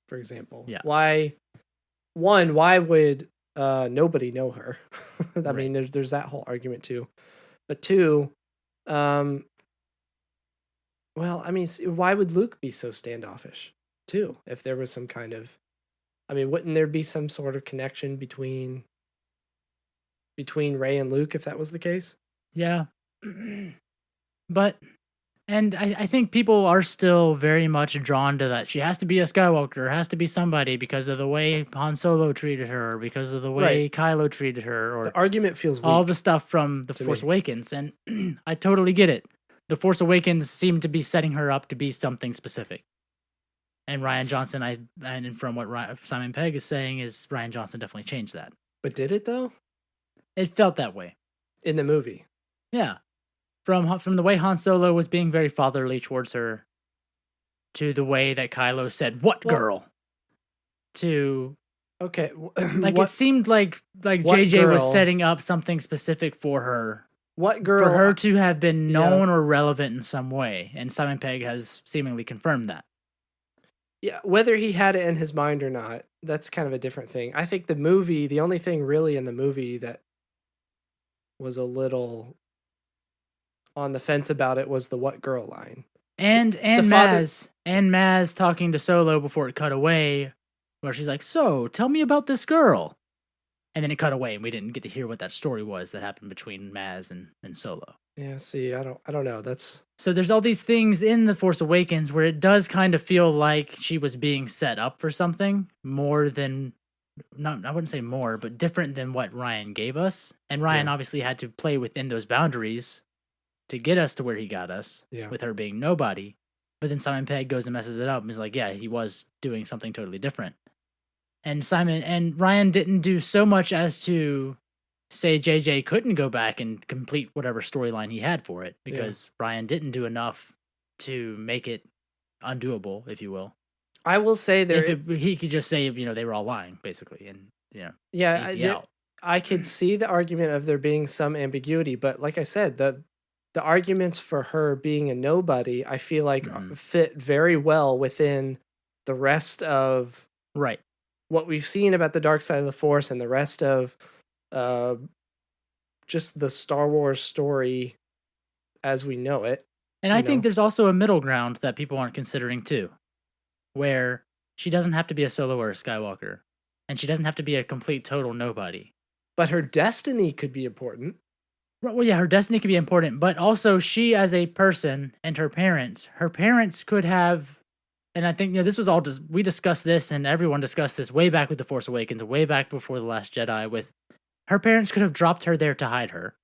S3: for example.
S2: Yeah.
S3: Why would nobody know her? I mean, there's that whole argument too. But two, well, I mean, why would Luke be so standoffish too? If there was some kind of, I mean, wouldn't there be some sort of connection between Rey and Luke if that was the case?
S2: Yeah. But, and I think people are still very much drawn to that. She has to be a Skywalker, has to be somebody because of the way Han Solo treated her, because of the way Kylo treated her, or
S3: the argument feels weak.
S2: All the stuff from The Force Awakens. And I totally get it. The Force Awakens seemed to be setting her up to be something specific. And Rian Johnson, and from what Simon Pegg is saying, is Rian Johnson definitely changed that.
S3: But did it though?
S2: It felt that way
S3: in the movie.
S2: Yeah, from the way Han Solo was being very fatherly towards her, to the way that Kylo said "What girl?" to
S3: okay,
S2: like it seemed like JJ was setting up something specific for her.
S3: What girl?
S2: For her to have been known or relevant in some way, and Simon Pegg has seemingly confirmed that.
S3: Yeah, whether he had it in his mind or not, that's kind of a different thing. I think the only thing really in the movie that was a little on the fence about it was the "what girl" line. And Maz
S2: talking to Solo before it cut away, where she's like, "So, tell me about this girl." And then it cut away, and we didn't get to hear what that story was that happened between Maz and Solo.
S3: Yeah, see, I don't know.
S2: So there's all these things in The Force Awakens where it does kind of feel like she was being set up for something more than, I wouldn't say more, but different than what Rian gave us. And Rian obviously had to play within those boundaries to get us to where he got us, with her being nobody. But then Simon Pegg goes and messes it up and is like, yeah, he was doing something totally different. And Rian didn't do so much as to say JJ couldn't go back and complete whatever storyline he had for it, because Rian didn't do enough to make it undoable, if you will.
S3: I will say
S2: he could just say, they were all lying, basically, and
S3: I could see the argument of there being some ambiguity, but like I said, the arguments for her being a nobody, I feel like fit very well within the rest of what we've seen about the dark side of the Force and the rest of just the Star Wars story as we know it.
S2: And I think there's also a middle ground that people aren't considering too, where she doesn't have to be a Solo or a Skywalker, and she doesn't have to be a complete total nobody.
S3: But her destiny could be important.
S2: Well, yeah, her destiny could be important, but also she as a person and her parents could have, and I think this was all just, we discussed this and everyone discussed this way back with The Force Awakens, way back before The Last Jedi, with her parents could have dropped her there to hide her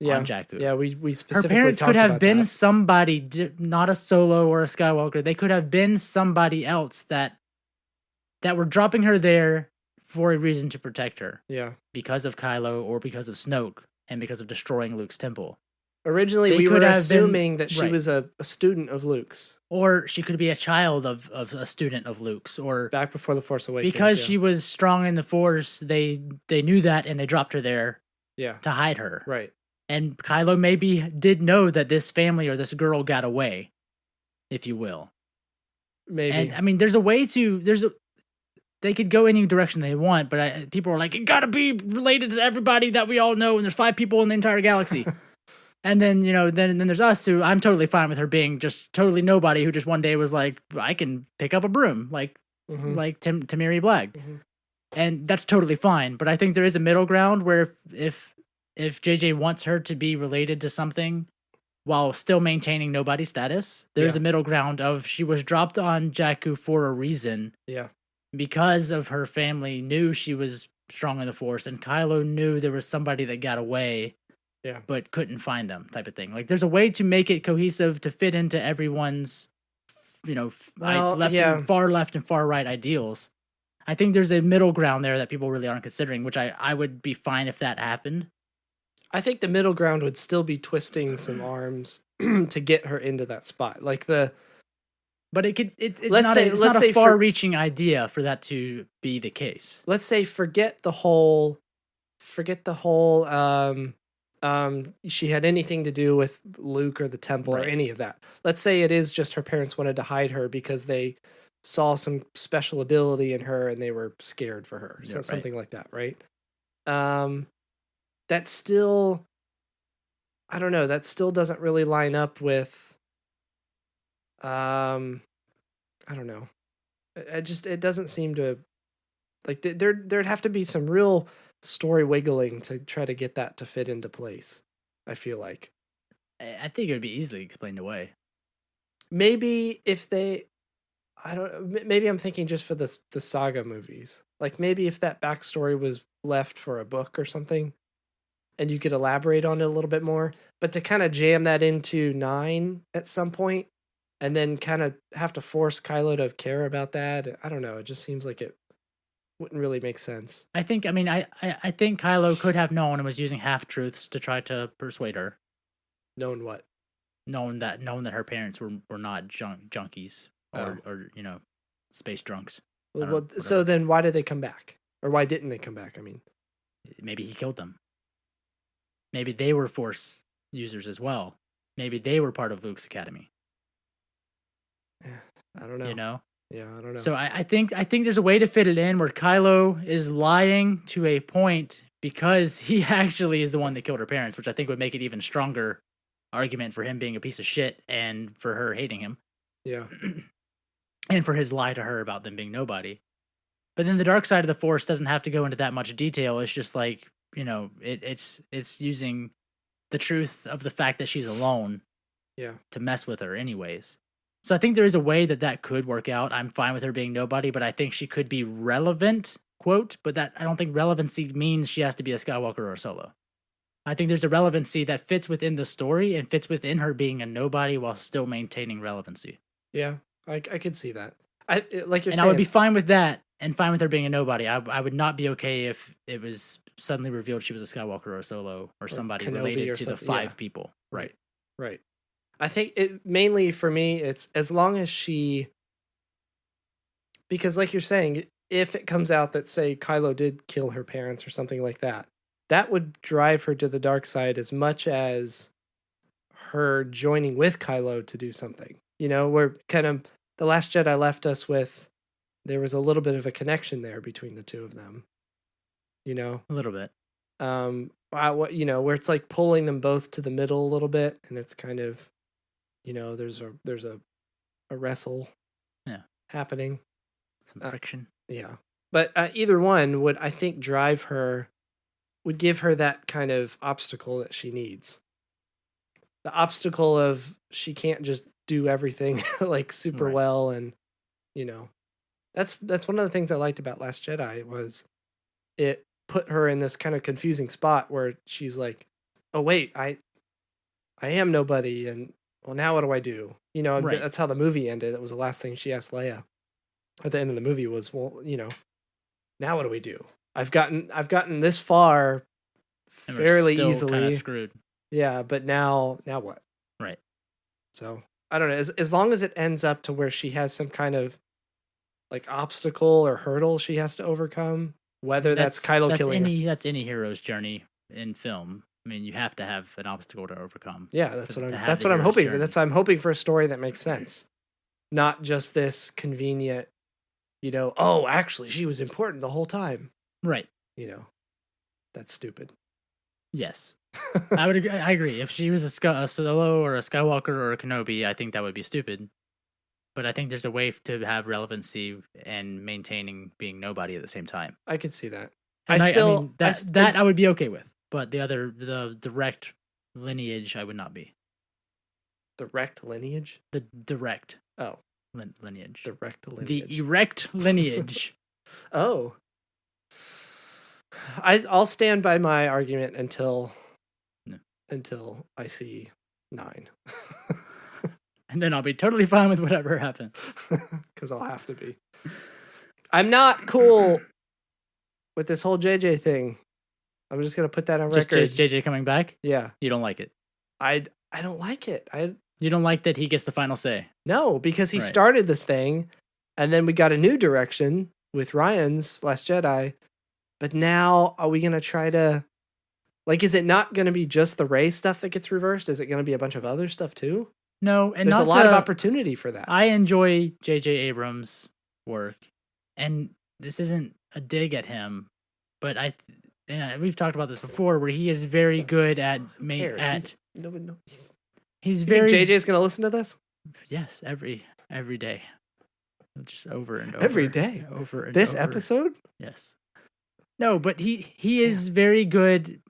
S2: on Jakku.
S3: Yeah, we specifically
S2: her parents
S3: talked
S2: could have
S3: about
S2: been
S3: that.
S2: somebody, not a Solo or a Skywalker. They could have been somebody else that were dropping her there for a reason to protect her.
S3: Yeah.
S2: Because of Kylo or because of Snoke and because of destroying Luke's temple.
S3: Originally, we were assuming that she was a student of Luke's.
S2: Or she could be a child of a student of Luke's. Or
S3: back before The Force Awakens.
S2: Because she was strong in the Force, they knew that and they dropped her there
S3: Yeah.
S2: to hide her.
S3: Right.
S2: And Kylo maybe did know that this family or this girl got away, if you will.
S3: Maybe.
S2: And I mean, they could go any direction they want, but people are like, it gotta be related to everybody that we all know, and there's 5 people in the entire galaxy. And then, then there's us who I'm totally fine with her being just totally nobody who just one day was like, I can pick up a broom, like Tamiri Black.
S3: Mm-hmm.
S2: And that's totally fine. But I think there is a middle ground where if JJ wants her to be related to something while still maintaining nobody status, there's a middle ground of she was dropped on Jakku for a reason.
S3: Yeah.
S2: Because of her family knew she was strong in the Force, and Kylo knew there was somebody that got away, but couldn't find them, type of thing. Like, there's a way to make it cohesive to fit into everyone's, far left and far right ideals. I think there's a middle ground there that people really aren't considering, which I would be fine if that happened.
S3: I think the middle ground would still be twisting some arms to get her into that spot. Like
S2: But it's not a far-reaching idea for that to be the case.
S3: Let's say forget the whole she had anything to do with Luke or the temple or any of that. Let's say it is just her parents wanted to hide her because they saw some special ability in her and they were scared for her. So something like that, right? That's still, I don't know, that still doesn't really line up with I don't know. It doesn't seem to, like, there'd have to be some real story wiggling to try to get that to fit into place, I feel like.
S2: I think it would be easily explained away.
S3: Maybe if they, maybe I'm thinking just for the saga movies. Like, maybe if that backstory was left for a book or something, and you could elaborate on it a little bit more, but to kind of jam that into 9 at some point, and then kind of have to force Kylo to care about that. I don't know. It just seems like it wouldn't really make sense.
S2: I think Kylo could have known and was using half-truths to try to persuade her.
S3: Known what?
S2: Known that her parents were not junkies or space drunks.
S3: Well, so then why did they come back? Or why didn't they come back? I mean,
S2: maybe he killed them. Maybe they were Force users as well. Maybe they were part of Luke's academy.
S3: I don't know. Yeah, I don't know.
S2: So I think there's a way to fit it in where Kylo is lying to a point because he actually is the one that killed her parents, which I think would make it even stronger argument for him being a piece of shit and for her hating him.
S3: Yeah.
S2: And for his lie to her about them being nobody. But then the dark side of the Force doesn't have to go into that much detail. It's just like, it's using the truth of the fact that she's alone to mess with her anyways. So I think there is a way that could work out. I'm fine with her being nobody, but I think she could be relevant, quote, but that I don't think relevancy means she has to be a Skywalker or a Solo. I think there's a relevancy that fits within the story and fits within her being a nobody while still maintaining relevancy.
S3: Yeah, I could see that. Like you're saying,
S2: I would be fine with that and fine with her being a nobody. I would not be okay if it was suddenly revealed she was a Skywalker or a Solo or somebody
S3: Kenobi
S2: related
S3: or
S2: to the 5 people. Right.
S3: I think it mainly for me, it's as long as because like you're saying, if it comes out that, say, Kylo did kill her parents or something like that, that would drive her to the dark side as much as her joining with Kylo to do something. Where kind of The Last Jedi left us with, there was a little bit of a connection there between the two of them.
S2: A little bit.
S3: Where it's like pulling them both to the middle a little bit, and it's kind of, there's a wrestle happening.
S2: Some friction.
S3: Yeah. But either one would, I think, would give her that kind of obstacle that she needs. The obstacle of she can't just do everything like super well, and that's one of the things I liked about Last Jedi was it put her in this kind of confusing spot where she's like, oh wait, I am nobody, and well, now what do I do? That's how the movie ended. It was the last thing she asked Leia at the end of the movie was, well, now what do we do? I've gotten this far fairly easily.
S2: Kind of screwed.
S3: Yeah, but now what?
S2: Right.
S3: So I don't know. As long as it ends up to where she has some kind of like obstacle or hurdle she has to overcome, whether that's Kylo killing her.
S2: That's any hero's journey. in film. I mean, you have to have an obstacle to overcome.
S3: Yeah, that's
S2: to
S3: what
S2: have
S3: that's
S2: the
S3: what I'm
S2: hero's
S3: hoping for.
S2: journey.
S3: That's I'm hoping for a story that makes sense, not just this convenient. Oh, actually, she was important the whole time.
S2: Right.
S3: That's stupid.
S2: Yes. I would agree. I agree. If she was a Solo or a Skywalker or a Kenobi, I think that would be stupid. But I think there's a way to have relevancy and maintaining being nobody at the same time.
S3: I could see that.
S2: And I mean, that I would be okay with. But the direct lineage, I would not be.
S3: Direct lineage?
S2: The direct
S3: Oh,
S2: lineage.
S3: direct lineage.
S2: The erect lineage.
S3: Oh. I'll stand by my argument until I see 9.
S2: And then I'll be totally fine with whatever happens.
S3: Because I'll have to be. I'm not cool with this whole JJ thing. I'm just gonna put that on record.
S2: JJ coming back?
S3: Yeah.
S2: You don't like it?
S3: I don't like it.
S2: You don't like that he gets the final say?
S3: No, because he
S2: Right.
S3: started this thing, and then we got a new direction with Ryan's Last Jedi. But now, are we gonna try to, is it not gonna be just the Rey stuff that gets reversed? Is it gonna be a bunch of other stuff too?
S2: No, and
S3: there's
S2: not
S3: a lot of opportunity for that.
S2: I enjoy J.J. Abrams' work, and this isn't a dig at him, but we've talked about this before, where he is very good at
S3: Who cares?
S2: He's
S3: You
S2: very
S3: think JJ's gonna listen to this
S2: yes every day, just over and over
S3: every day.
S2: over and
S3: This
S2: over.
S3: episode?
S2: Yes. No, but he is very good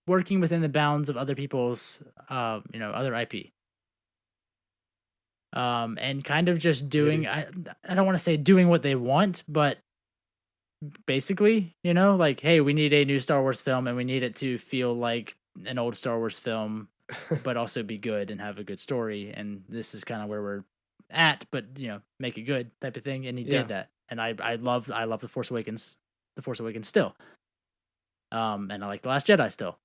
S2: working within the bounds of other people's other IP. And kind of just doing I don't want to say doing what they want, but basically, hey, we need a new Star Wars film and we need it to feel like an old Star Wars film, but also be good and have a good story. And this is kind of where we're at, but make it good type of thing. And he did that. And I love The Force Awakens still. And I like The Last Jedi still.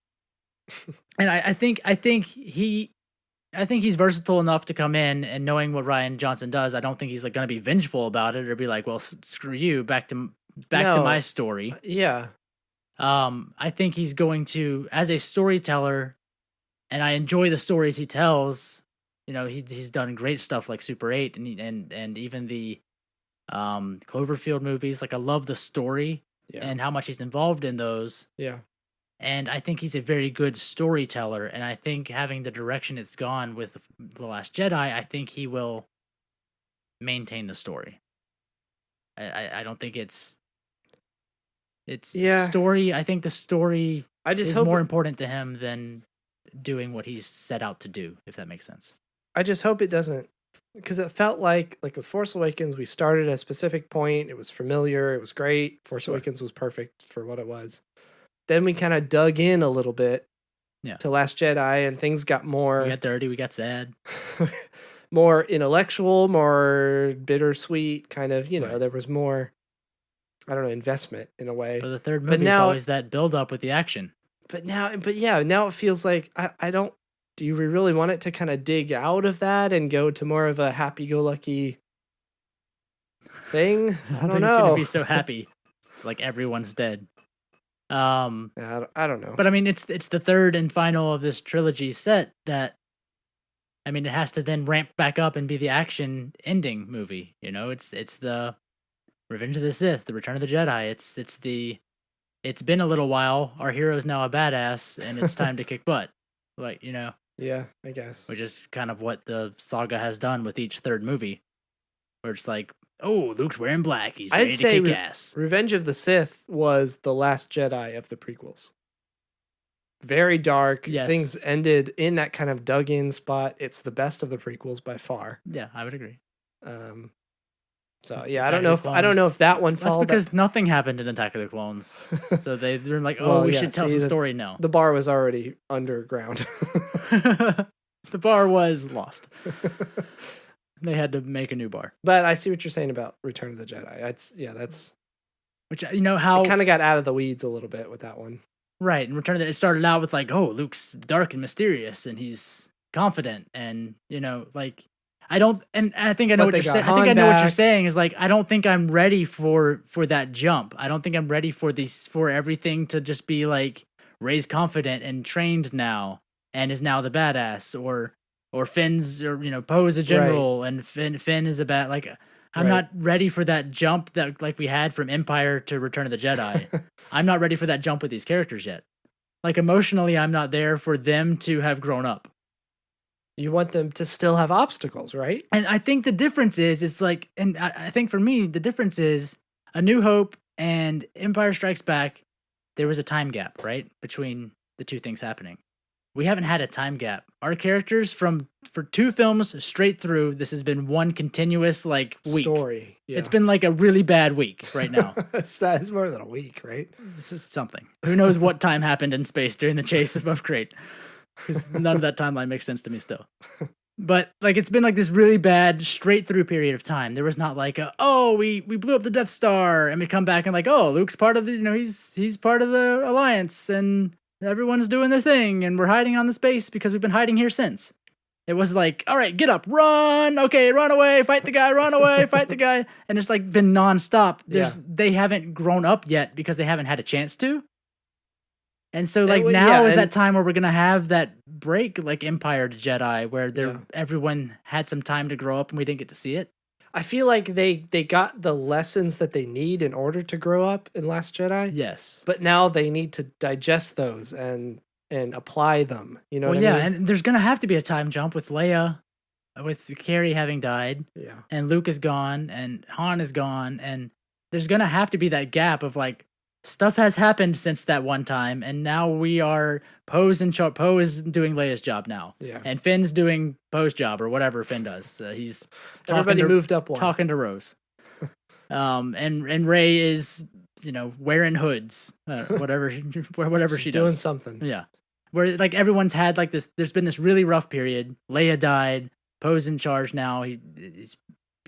S2: And I think he's versatile enough to come in, and knowing what Rian Johnson does, I don't think he's going to be vengeful about it or be like, well, screw you, back to my story.
S3: Yeah.
S2: I think he's going to, as a storyteller, and I enjoy the stories he tells. He's done great stuff like Super 8 and even the Cloverfield movies. Like, I love the story and how much he's involved in those.
S3: Yeah.
S2: And I think he's a very good storyteller. And I think having the direction it's gone with The Last Jedi, I think he will maintain the story. I don't think it's story. I think the story is more important to him than doing what he's set out to do, if that makes sense.
S3: I just hope it doesn't, because it felt like with Force Awakens, we started at a specific point. It was familiar. It was great. Force Awakens was perfect for what it was. Then we kind of dug in a little bit to Last Jedi, and things got more...
S2: We got dirty, we got sad.
S3: More intellectual, more bittersweet, kind of, there was more, I don't know, investment in a way.
S2: But the third movie is always that build-up with the action.
S3: Now it feels like, do you really want it to kind of dig out of that and go to more of a happy-go-lucky thing? I don't know. It's
S2: going to be so happy. It's like everyone's dead.
S3: I don't know.
S2: But I mean, it's the third and final of this trilogy set that, I mean, it has to then ramp back up and be the action ending movie. It's the Revenge of the Sith, the Return of the Jedi. It's been a little while. Our hero's now a badass, and it's time to kick butt.
S3: Yeah, I guess.
S2: Which is kind of what the saga has done with each third movie, where it's like, oh, Luke's wearing black. He's ready to kick ass.
S3: Revenge of the Sith was the Last Jedi of the prequels. Very dark.
S2: Yes.
S3: Things ended in that kind of dug-in spot. It's the best of the prequels by far.
S2: Yeah, I would agree.
S3: So yeah, I don't know if that one
S2: followed. That's because nothing happened in Attack of the Clones. So they're like, oh, we should tell some story now.
S3: The bar was already underground.
S2: The bar was lost. They had to make a new bar.
S3: But I see what you're saying about Return of the Jedi. That's
S2: which how
S3: it kind of got out of the weeds a little bit with that one.
S2: Right, and Return of the, it started out with like, oh, Luke's dark and mysterious, and he's confident, and I don't, and I think I know what you're saying. I think I know what you're saying is like, I don't think I'm ready for that jump. I don't think I'm ready for everything to just be like Rey's confident and trained now and is now the badass, or Finn's, or Poe's a general and Finn is a bad, like, I'm not ready for that jump that like we had from Empire to Return of the Jedi. I'm not ready for that jump with these characters yet. Like, emotionally, I'm not there for them to have grown up.
S3: You want them to still have obstacles, right?
S2: And I think the difference is like, and I think for me, the difference is A New Hope and Empire Strikes Back, there was a time gap, right? Between the two things happening. We haven't had a time gap. Our characters for 2 films straight through, this has been one continuous like week.
S3: Story. Yeah.
S2: It's been like a really bad week right now.
S3: It's more than a week, right?
S2: This is something. Who knows what time happened in space during the chase above Crate? Because none of that timeline makes sense to me still. But like, it's been like this really bad straight through period of time. There was not like we blew up the Death Star and we come back and like, oh, Luke's part of the, he's part of the Alliance and everyone's doing their thing and we're hiding on the space because we've been hiding here since. It was like, all right, get up, run, okay, run away, fight the guy, run away, fight the guy, and it's like been nonstop. They haven't grown up yet because they haven't had a chance to. And so like now is that time where we're gonna have that break, like Empire to Jedi, where everyone had some time to grow up and we didn't get to see it.
S3: I feel like they got the lessons that they need in order to grow up in Last Jedi.
S2: Yes,
S3: but now they need to digest those and apply them. You know what I mean?
S2: And there's gonna have to be a time jump with Leia, with Carrie having died, and Luke is gone, and Han is gone, and there's gonna have to be that gap of like, stuff has happened since that one time, and now we are Poe's in charge. Poe is doing Leia's job now, and Finn's doing Poe's job or whatever Finn does. He's
S3: moved up one.
S2: talking to Rose, and Rey is wearing hoods, whatever she does,
S3: doing something.
S2: Yeah, where like everyone's had like this. There's been this really rough period. Leia died. Poe's in charge now. He's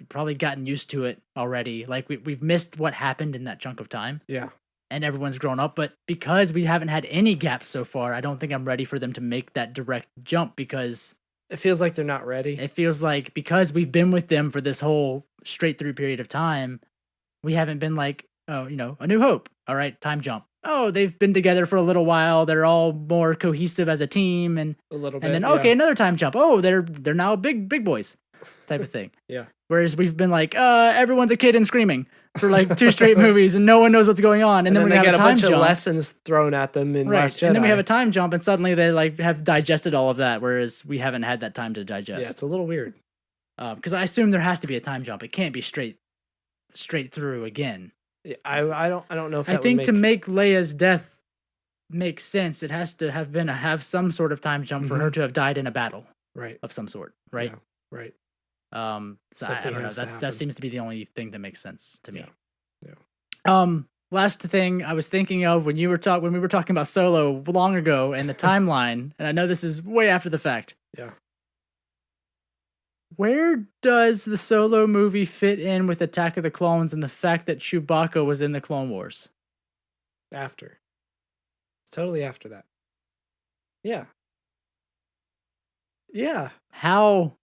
S2: probably gotten used to it already. Like we've missed what happened in that chunk of time.
S3: Yeah.
S2: And everyone's grown up, but because we haven't had any gaps so far, I don't think I'm ready for them to make that direct jump, because
S3: it feels like they're not ready.
S2: It feels like because we've been with them for this whole straight through period of time, we haven't been like, A New Hope. All right, time jump. Oh, they've been together for a little while. They're all more cohesive as a team, and
S3: a little bit.
S2: And then another time jump. Oh, they're now big boys, type of thing.
S3: Yeah.
S2: Whereas we've been like, everyone's a kid and screaming for like 2 straight movies, and no one knows what's going on. And then we have a time jump.
S3: Of lessons thrown at them in Last Jedi.
S2: And then we have a time jump, and suddenly they like have digested all of that, whereas we haven't had that time to digest.
S3: Yeah, it's a little weird.
S2: Because I assume there has to be a time jump. It can't be straight through again.
S3: Yeah, I don't know if
S2: I think to make Leia's death make sense, it has to have some sort of time jump for her to have died in a battle, of some sort, right?
S3: Yeah, right.
S2: So I don't know. That seems to be the only thing that makes sense to me.
S3: Yeah.
S2: Last thing I was thinking of when we were talking about Solo long ago and the timeline, and I know this is way after the fact.
S3: Yeah.
S2: Where does the Solo movie fit in with Attack of the Clones and the fact that Chewbacca was in the Clone Wars?
S3: After. Totally after that. Yeah. Yeah.
S2: How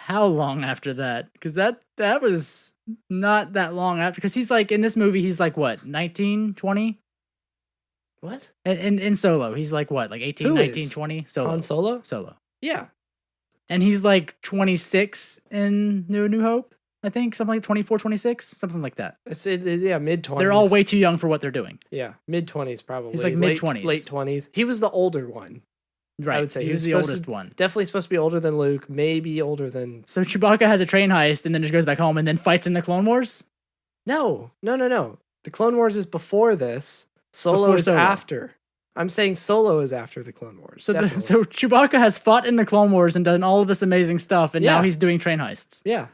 S2: long after that? Because that was not that long after. Because he's like, in this movie, he's like, what, 19, 20?
S3: What?
S2: In Solo, he's like, what, like 18, 19, 20? Solo.
S3: Han Solo?
S2: Solo.
S3: Yeah.
S2: And he's like 26 in New Hope, I think. Something like 24, 26, something like that.
S3: Mid-20s.
S2: They're all way too young for what they're doing.
S3: Yeah, mid-20s probably.
S2: He's like mid-20s.
S3: Late 20s. He was the older one.
S2: Right,
S3: I would say
S2: he was the oldest one.
S3: Definitely supposed to be older than Luke, maybe older than...
S2: So Chewbacca has a train heist and then just goes back home and then fights in the Clone Wars?
S3: No. The Clone Wars is before this. Solo is after. I'm saying Solo is after the Clone Wars.
S2: So Chewbacca has fought in the Clone Wars and done all of this amazing stuff, and now he's doing train heists.
S3: Yeah.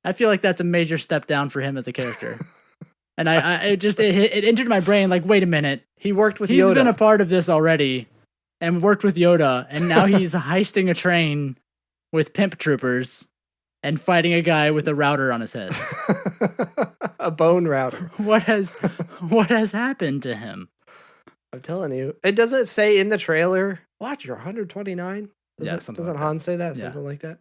S2: I feel like that's a major step down for him as a character. And it entered my brain like, wait a minute.
S3: He worked with Yoda.
S2: He's been a part of this already and worked with Yoda, and now he's heisting a train with pimp troopers and fighting a guy with a router on his head.
S3: A bone router.
S2: What has happened to him?
S3: I'm telling you. It doesn't say in the trailer, watch, you're 129? Doesn't Han say that? Something like that?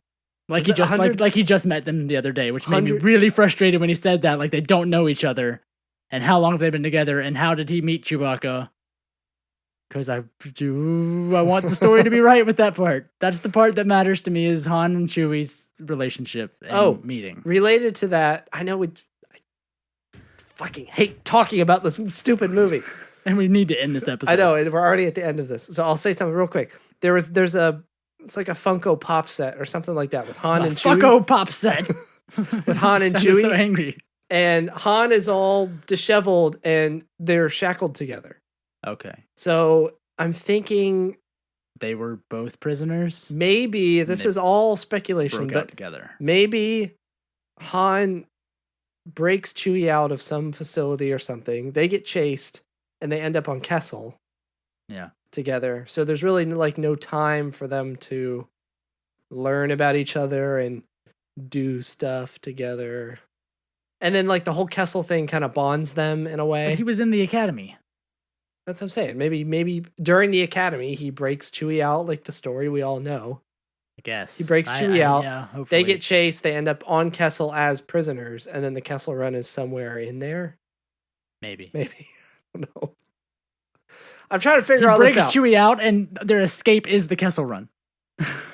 S2: Like he just met them the other day, which made me really frustrated when he said that. Like, they don't know each other. And how long have they been together? And how did he meet Chewbacca? because I want the story to be right with that part. That's the part that matters to me is Han and Chewie's relationship and meeting.
S3: Related to that, I fucking hate talking about this stupid movie.
S2: And we need to end this episode.
S3: I know, we're already at the end of this. So I'll say something real quick. It's like a Funko Pop set or something like that with Han and Chewie.
S2: Funko Pop set.
S3: With Han and Chewie.
S2: So angry.
S3: And Han is all disheveled and they're shackled together.
S2: Okay.
S3: So I'm thinking
S2: they were both prisoners.
S3: Maybe this is all speculation, but
S2: together.
S3: Maybe Han breaks Chewie out of some facility or something. They get chased and they end up on Kessel.
S2: Yeah.
S3: Together. So there's really like no time for them to learn about each other and do stuff together. And then like the whole Kessel thing kind of bonds them in a way.
S2: But he was in the academy.
S3: That's what I'm saying. Maybe during the academy he breaks Chewie out, like the story we all know.
S2: I guess.
S3: He breaks Chewie out.
S2: Yeah, hopefully.
S3: They get chased, they end up on Kessel as prisoners, and then the Kessel Run is somewhere in there.
S2: Maybe.
S3: I don't know. I'm trying to figure all this out.
S2: He breaks Chewie out, and their escape is the Kessel Run.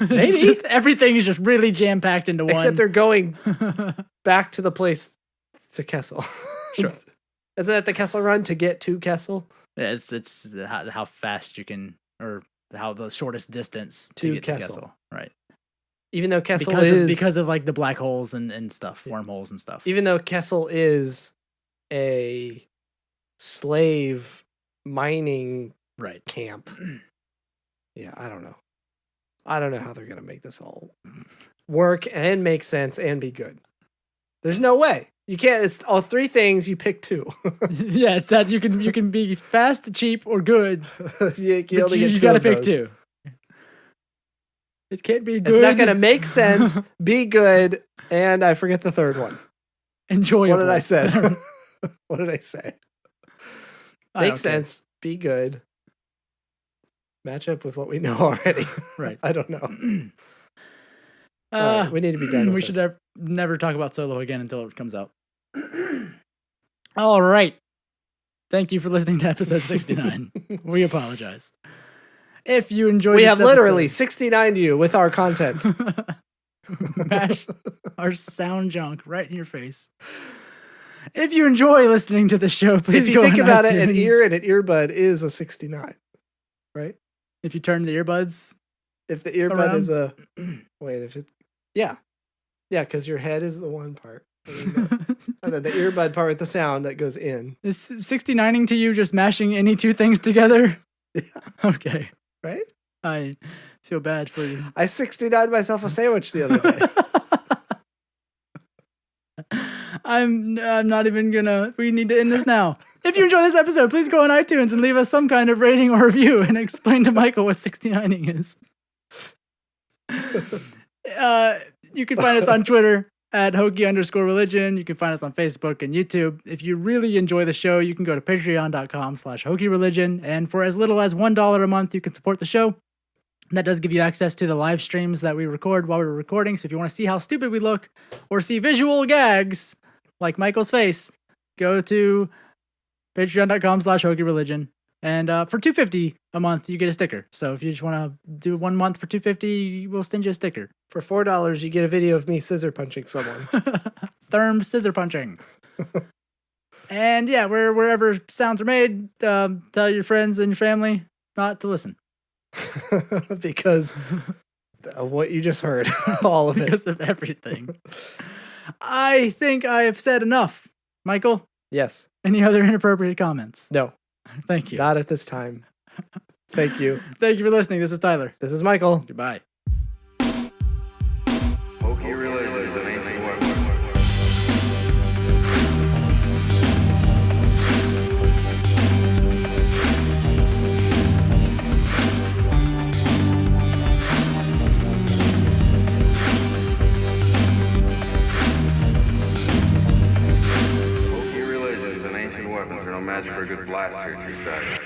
S3: Maybe.
S2: Everything is just really jam-packed into one.
S3: Except they're going back to the place to Kessel.
S2: Sure.
S3: Isn't that the Kessel Run to get to Kessel?
S2: Yeah, it's how fast you can, or how the shortest distance
S3: to
S2: get
S3: Kessel.
S2: To Kessel. Right.
S3: Even though Kessel
S2: because of like the black holes and stuff, wormholes and stuff.
S3: Even though Kessel is a slave mining camp. Yeah, I don't know. I don't know how they're gonna make this all work and make sense and be good. There's no way. You can't. It's all three things. You pick two.
S2: Yeah, it's that you can be fast, cheap, or good.
S3: you
S2: gotta pick two. It can't be good.
S3: It's not gonna make sense. Be good, and I forget the third one.
S2: Enjoyable.
S3: What did I say? What did I say? Make sense. Be good. Match up with what we know already.
S2: Right.
S3: I don't know. Right, we need to be done with
S2: we should never talk about Solo again until it comes out. All right. Thank you for listening to episode 69. We apologize. If you enjoyed
S3: We
S2: this
S3: have literally 69 to you with our content.
S2: Mash our sound junk right in your face. If you enjoy listening to the show, please
S3: if
S2: go
S3: you think
S2: on
S3: about
S2: iTunes.
S3: it, an ear and an earbud is a 69, right?
S2: If you turn the earbuds,
S3: if the earbud
S2: around.
S3: is a wait, if it, yeah, because your head is the one part, and then the earbud part with the sound that goes in.
S2: Is 69ing to you just mashing any two things together?
S3: Yeah.
S2: Okay.
S3: Right?
S2: I feel bad for you.
S3: I 69'd myself a sandwich the other day.
S2: I'm not even gonna. We need to end this now. If you enjoy this episode, please go on iTunes and leave us some kind of rating or review and explain to Michael what 69ing is. You can find us on Twitter at Hokey_religion. You can find us on Facebook and YouTube. If you really enjoy the show, you can go to patreon.com/HokeyReligion. And for as little as $1 a month, you can support the show. That does give you access to the live streams that we record while we're recording. So if you want to see how stupid we look or see visual gags like Michael's face, go to patreon.com/HokeyReligion. And for $2.50 a month, you get a sticker. So if you just want to do 1 month for $2.50, we'll send you a sticker.
S3: For $4, you get a video of me scissor punching someone.
S2: Therm scissor punching. And yeah, wherever sounds are made, tell your friends and your family not to listen.
S3: Because of what you just heard. All of it.
S2: Because of everything. I think I have said enough. Michael?
S3: Yes.
S2: Any other inappropriate comments?
S3: No.
S2: Thank you.
S3: Not at this time. Thank you.
S2: Thank you for listening. This is Tyler.
S3: This is Michael.
S2: Goodbye.
S1: Hokey religions and ancient weapons. Hokey religions and ancient weapons are no match for a good blaster, true sight.